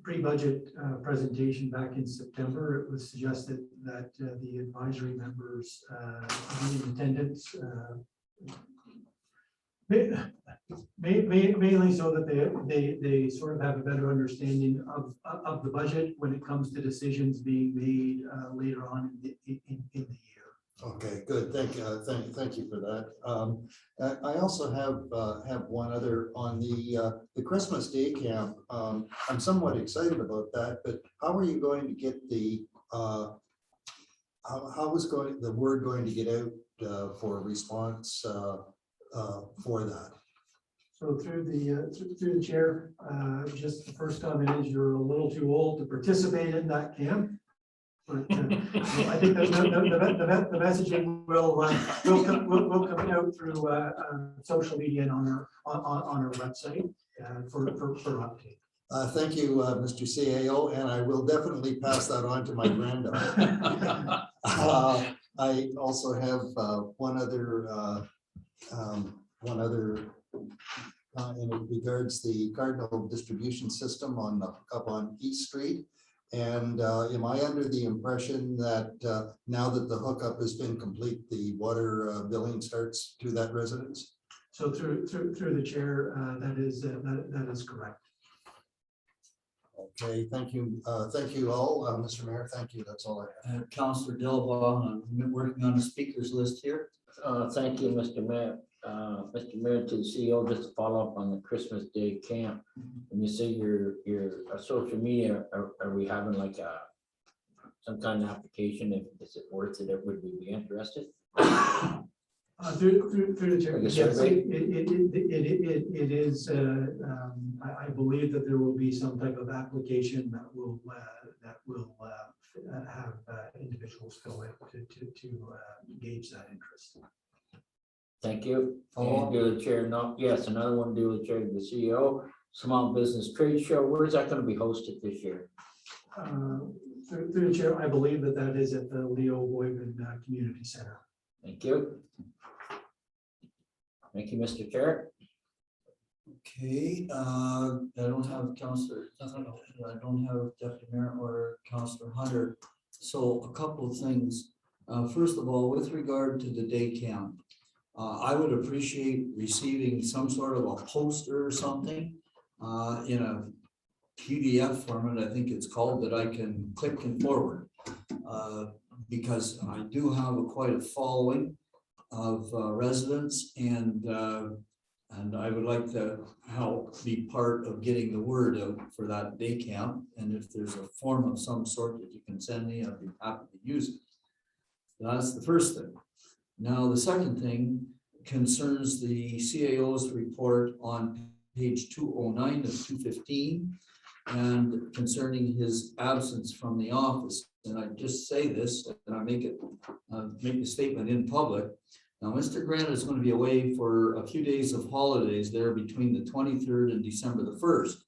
pre-budget presentation back in September. It was suggested that the advisory members be in attendance, mainly so that they sort of have a better understanding of the budget when it comes to decisions being made later on in the year. Okay, good. Thank you for that. I also have one other on the Christmas Day camp. I'm somewhat excited about that, but how are you going to get the how is the word going to get out for a response for that? So through the chair, just the first comment is you're a little too old to participate in that camp. But I think the messaging will come out through social media and on our website for update. Thank you, Mr. CAO, and I will definitely pass that on to my granddaughter. I also have one other and it regards the Cardinal distribution system up on East Street. And am I under the impression that now that the hookup has been complete, the water billing starts to that residence? So through the chair, that is correct. Okay, thank you all, Mr. Mayor. Thank you. That's all I have. Councillor Delva, I'm working on the speakers list here. Thank you, Mr. Mayor. Mr. Mayor, to the CEO, just to follow up on the Christmas Day camp. When you say your social media, are we having like some kind of application? Is it worth it? Would we be interested? Through the chair, Like a yes, survey? it is. I believe that there will be some type of application that will have individuals fill in to gauge that interest. Thank you. And do the chair, yes, another one, do the chair to the CEO. Small Business Trade Show, where is that going to be hosted this year? Through the chair, I believe that is at the Leo Boyman Community Center. Thank you. Thank you, Mr. Chair. Okay, I don't have Councillor, I don't have Deputy Mayor or Councillor Hunter. So a couple of things. First of all, with regard to the day camp, I would appreciate receiving some sort of a poster or something in a PDF format, I think it's called, that I can click and forward. Because I do have quite a following of residents, and I would like to help be part of getting the word out for that day camp. And if there's a form of some sort that you can send me, I'd be happy to use it. That's the first thing. Now, the second thing concerns the CAO's report on page 209 of 215 and concerning his absence from the office. And I just say this, and I make a statement in public. Now, Mr. Grant is going to be away for a few days of holidays there between the 23rd and December the 1st.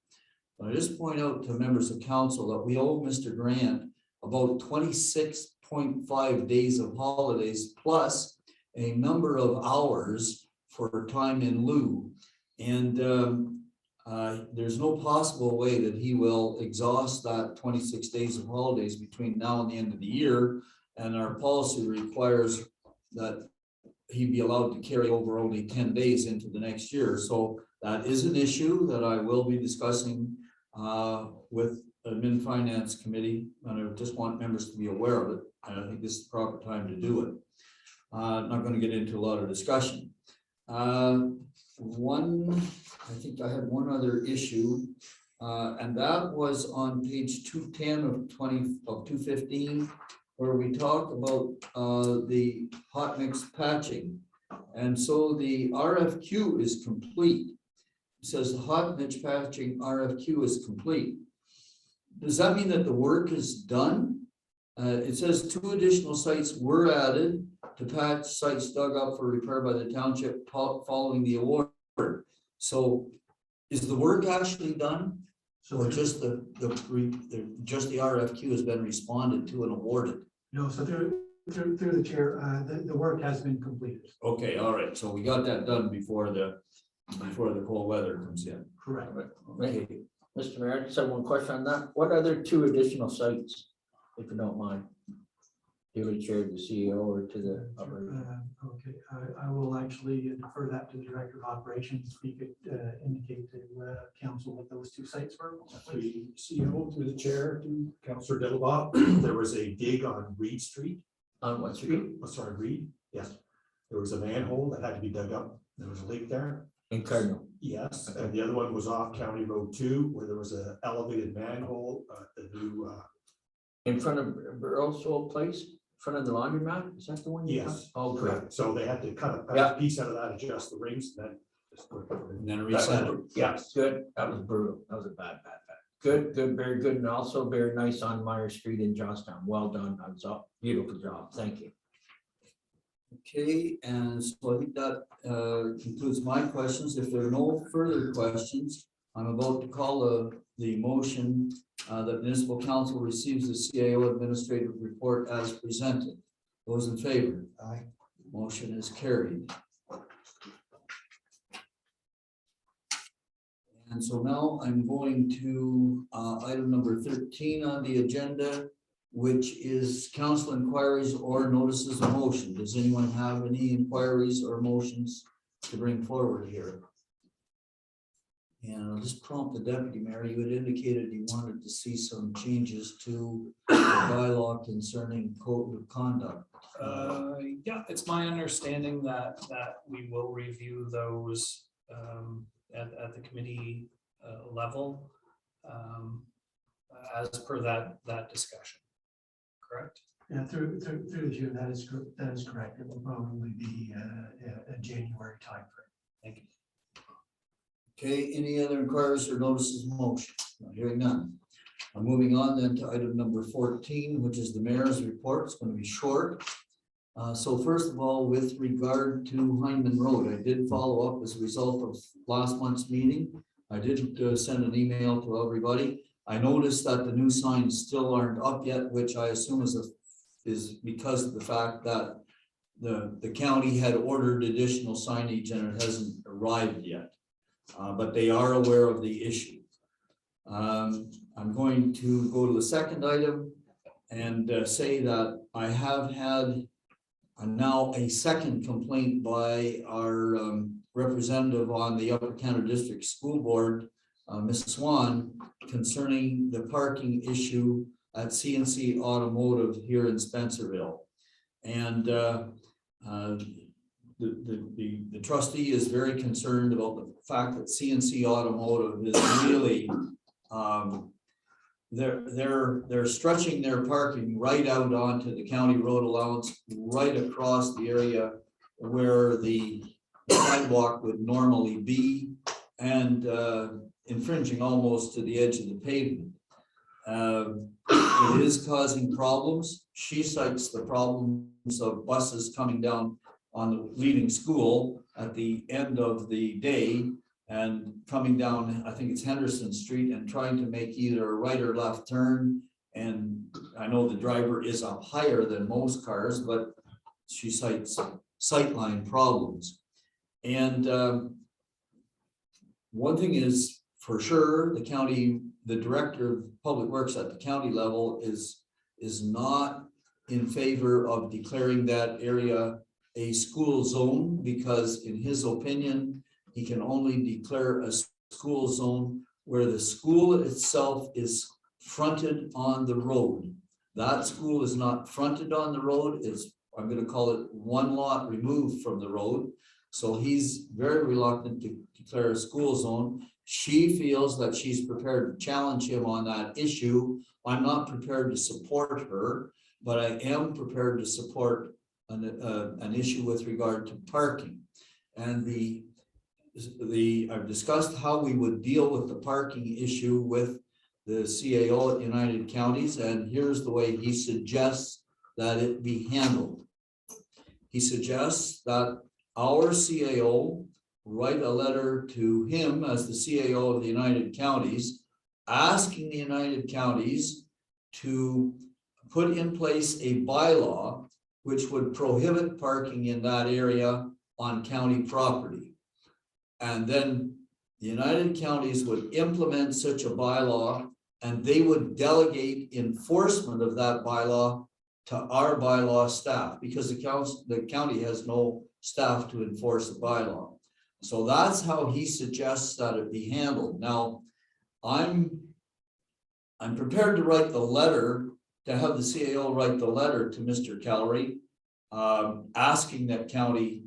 But I just point out to members of council that we owe Mr. Grant about 26.5 days of holidays plus a number of hours for time in lieu. And there's no possible way that he will exhaust that 26 days of holidays between now and the end of the year. And our policy requires that he be allowed to carry over only 10 days into the next year. So that is an issue that I will be discussing with admin finance committee, and I just want members to be aware of it, and I think this is the proper time to do it. Not going to get into a lot of discussion. I think I had one other issue, and that was on page 210 of 215, where we talk about the hot mix patching. And so the RFQ is complete. It says the hot mix patching RFQ is complete. Does that mean that the work is done? It says 2 additional sites were added to patch sites dug up for repair by the township following the award. So is the work actually done? Or just the RFQ has been responded to and awarded? No, so through the chair, the work has been completed. Okay, all right. So we got that done before the cold weather comes in. Correct. Okay. Mr. Mayor, I just have one question on that. What other 2 additional sites, if you don't mind? Duly chaired the CEO or to the operator? Okay, I will actually defer that to the Director of Operations. If you could indicate to council what those 2 sites were. The CEO through the chair to Councillor Diddlebach. There was a dig on Reed Street. On what street? Oh, sorry, Reed, yes. There was a manhole that had to be dug up. There was a leak there. In Cardinal. Yes, and the other one was off County Road 2, where there was an elevated manhole, the new, In front of Burrow's old place, in front of the laundromat, is that the one? yes. Oh, correct. Correct. So they had to cut Yeah. a piece out of that, adjust the rings, and then just put it in. And then That reset it. was- Yeah, good. That was brutal. That was a bad. Good, very good. And also very nice on Meyer Street in Johnstown. Well done. That was a beautiful job. Thank you. Okay, and so I think that concludes my questions. If there are no further questions, I'm about to call the motion that municipal council receives the CAO administrative report as presented. Those in favor? Aye. Motion is carried. And so now I'm going to item number 13 on the agenda, which is council inquiries or notices of motion. Does anyone have any inquiries or motions to bring forward here? And I'll just prompt the deputy mayor. You had indicated you wanted to see some changes to the bylaw concerning code of conduct. Yeah, it's my understanding that we will review those at the committee level as per that discussion. Correct? Yeah, through the chair, that is correct. It will probably be a January timeframe. Thank you. Okay, any other inquiries or notices of motion? Not hearing none. I'm moving on then to item number 14, which is the mayor's report. It's going to be short. So first of all, with regard to Hyndman Road, I did follow up as a result of last month's meeting. I did send an email to everybody. I noticed that the new signs still aren't up yet, which I assume is because of the fact that the county had ordered additional signage and it hasn't arrived yet. But they are aware of the issue. I'm going to go to the second item and say that I have had now a second complaint by our representative on the Upper Canada District School Board, Ms. Swan, concerning the parking issue at CNC Automotive here in Spencerville. And the trustee is very concerned about the fact that CNC Automotive is really they're stretching their parking right out onto the county road allowance, right across the area where the sidewalk would normally be, and infringing almost to the edge of the pavement. It is causing problems. She cites the problems of buses coming down on the leaving school at the end of the day and coming down, I think it's Henderson Street, and trying to make either a right or left turn. And I know the driver is up higher than most cars, but she cites sightline problems. And one thing is for sure, the director of public works at the county level is not in favor of declaring that area a school zone, because in his opinion, he can only declare a school zone where the school itself is fronted on the road. That school is not fronted on the road, it's, I'm gonna call it one lot removed from the road. So he's very reluctant to declare a school zone. She feels that she's prepared to challenge him on that issue. I'm not prepared to support her, but I am prepared to support an issue with regard to parking. And I've discussed how we would deal with the parking issue with the CAO at United Counties, and here's the way he suggests that it be handled. He suggests that our CAO write a letter to him as the CAO of the United Counties, asking the United Counties to put in place a bylaw which would prohibit parking in that area on county property. And then the United Counties would implement such a bylaw, and they would delegate enforcement of that bylaw to our bylaw staff, because the county has no staff to enforce the bylaw. So that's how he suggests that it be handled. Now, I'm prepared to write the letter, to have the CAO write the letter to Mr. Callery, asking that county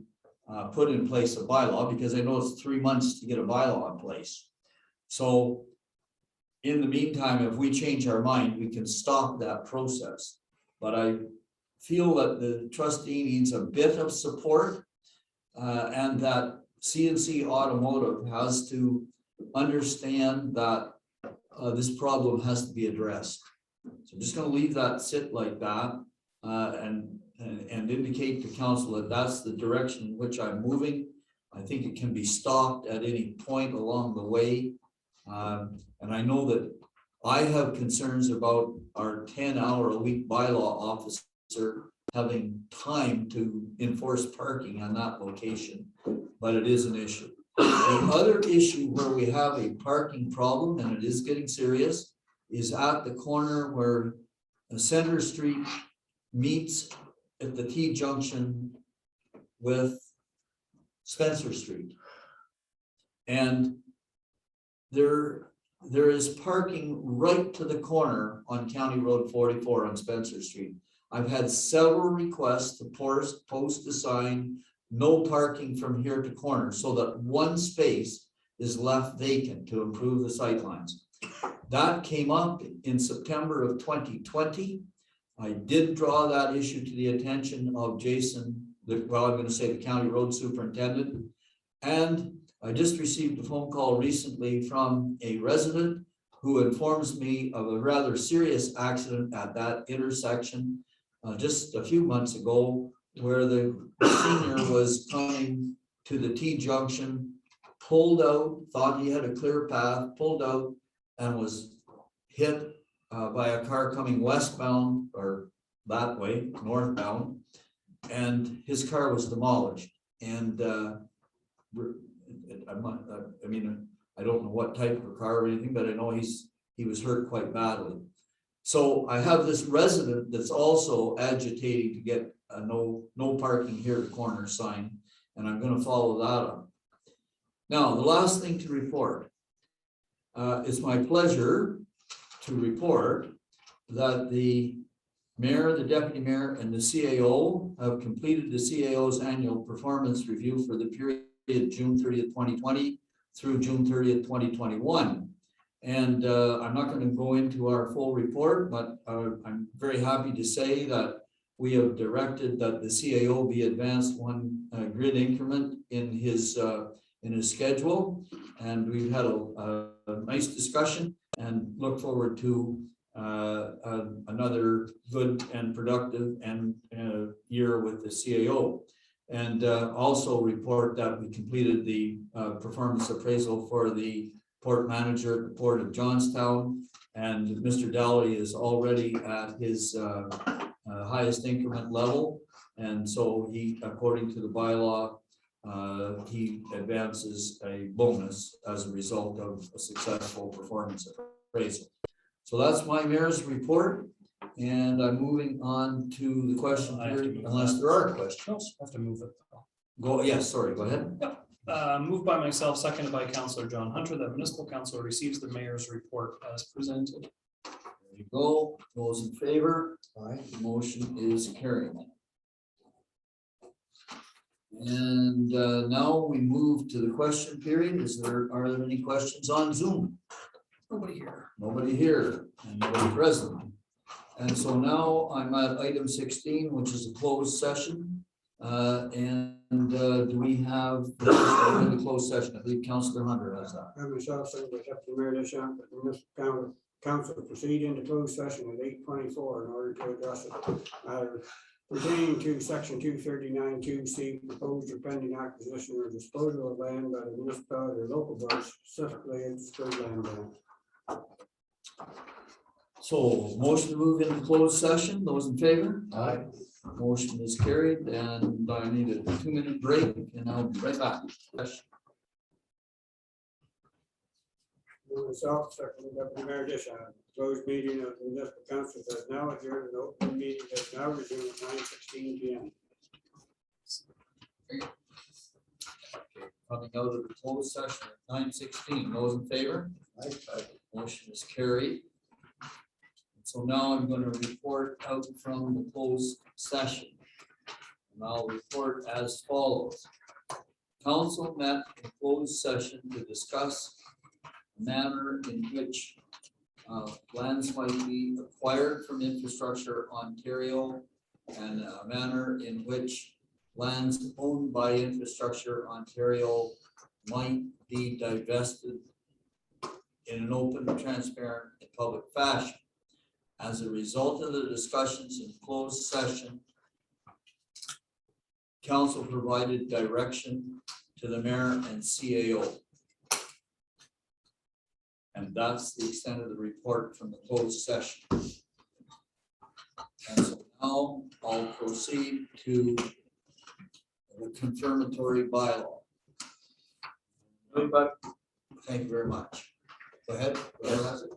put in place a bylaw, because I know it's 3 months to get a bylaw in place. So in the meantime, if we change our mind, we can stop that process. But I feel that the trustee needs a bit of support, and that CNC Automotive has to understand that this problem has to be addressed. So I'm just going to leave that sit like that, and indicate to council that that's the direction in which I'm moving. I think it can be stopped at any point along the way. And I know that I have concerns about our 10-hour-a-week bylaw officer having time to enforce parking on that location, but it is an issue. The other issue where we have a parking problem, and it is getting serious, is at the corner where Center Street meets at the T-junction with Spencer Street. And there is parking right to the corner on County Road 44 on Spencer Street. I've had several requests to post a sign, no parking from here to corner, so that one space is left vacant to improve the sightlines. That came up in September of 2020. I did draw that issue to the attention of Jason, well, I'm going to say the county road superintendent. And I just received a phone call recently from a resident who informs me of a rather serious accident at that intersection just a few months ago, where the senior was coming to the T-junction, pulled out, thought he had a clear path, pulled out, and was hit by a car coming westbound, or that way, northbound, and his car was demolished. And I don't know what type of a car or anything, but I know he was hurt quite badly. So I have this resident that's also agitating to get a no parking here at the corner sign, and I'm going to follow that up. Now, the last thing to report. It's my pleasure to report that the mayor, the deputy mayor, and the CAO have completed the CAO's annual performance review for the period June 30th, 2020 through June 30th, 2021. And I'm not going to go into our full report, but I'm very happy to say that we have directed that the CAO be advanced one grid increment in his schedule. And we've had a nice discussion and look forward to another good and productive year with the CAO. And also report that we completed the performance appraisal for the port manager at the Port of Johnstown. And Mr. Dowley is already at his highest increment level. And so he, according to the bylaw, he advances a bonus as a result of a successful performance appraisal. So that's my mayor's report, and I'm moving on to the question period, unless there are questions. I have to move it. Go, yes, sorry, go ahead. Moved by myself, seconded by Councillor John Hunter, that municipal council receives the mayor's report as presented. There you go. Those in favor? Aye. The motion is carried. And now we move to the question period. Are there any questions on Zoom? Nobody here. Nobody here and nobody present. And so now I'm at item 16, which is a closed session. Do we have the closed session? I believe Councillor Hunter has that. I myself, Secretary Deputy Mayor Deschamps, that the municipal council proceed into closed session at 8:24 in order to address it. Pertaining to section 239 2C, proposed or pending acquisition or disposal of land by the municipality or local boards, specifically its third land bank. So motion to move into closed session. Those in favor? Aye. Motion is carried and I need a 2-minute break and I'll be right back. Myself, Secretary Deputy Mayor Deschamps, closed meeting of the municipal council has now adjourned, and open meeting has now resumed at 9:16 p.m. Coming out of the closed session at 9:16. Those in favor? Aye. Motion is carried. So now I'm going to report out from the closed session. And I'll report as follows. Council met in closed session to discuss the manner in which lands might be acquired from Infrastructure Ontario and a manner in which lands owned by Infrastructure Ontario might be divested in an open, transparent, and public fashion. As a result of the discussions in closed session, council provided direction to the mayor and CAO. And that's the extent of the report from the closed session. And so now I'll proceed to the confirmatory bylaw. Thank you very much. Go ahead.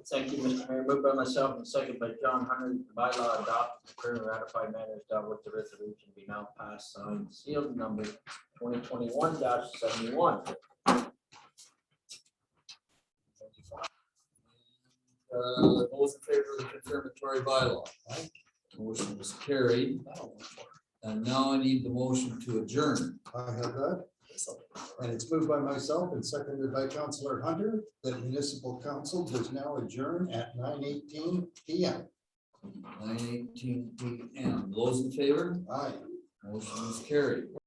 Thank you, Mr. Mayor. Moved by myself and second by John Hunter, the bylaw adopted, the current ratified manner is dealt with the resolution be now passed, signed, sealed, number 2021-71. Those in favor of the confirmatory bylaw? Aye. Motion is carried. And now I need the motion to adjourn. I have that. And it's moved by myself and seconded by Councillor Hunter that municipal council does now adjourn at 9:18 p.m. 9:18 p.m. Those in favor? Aye. Motion is carried.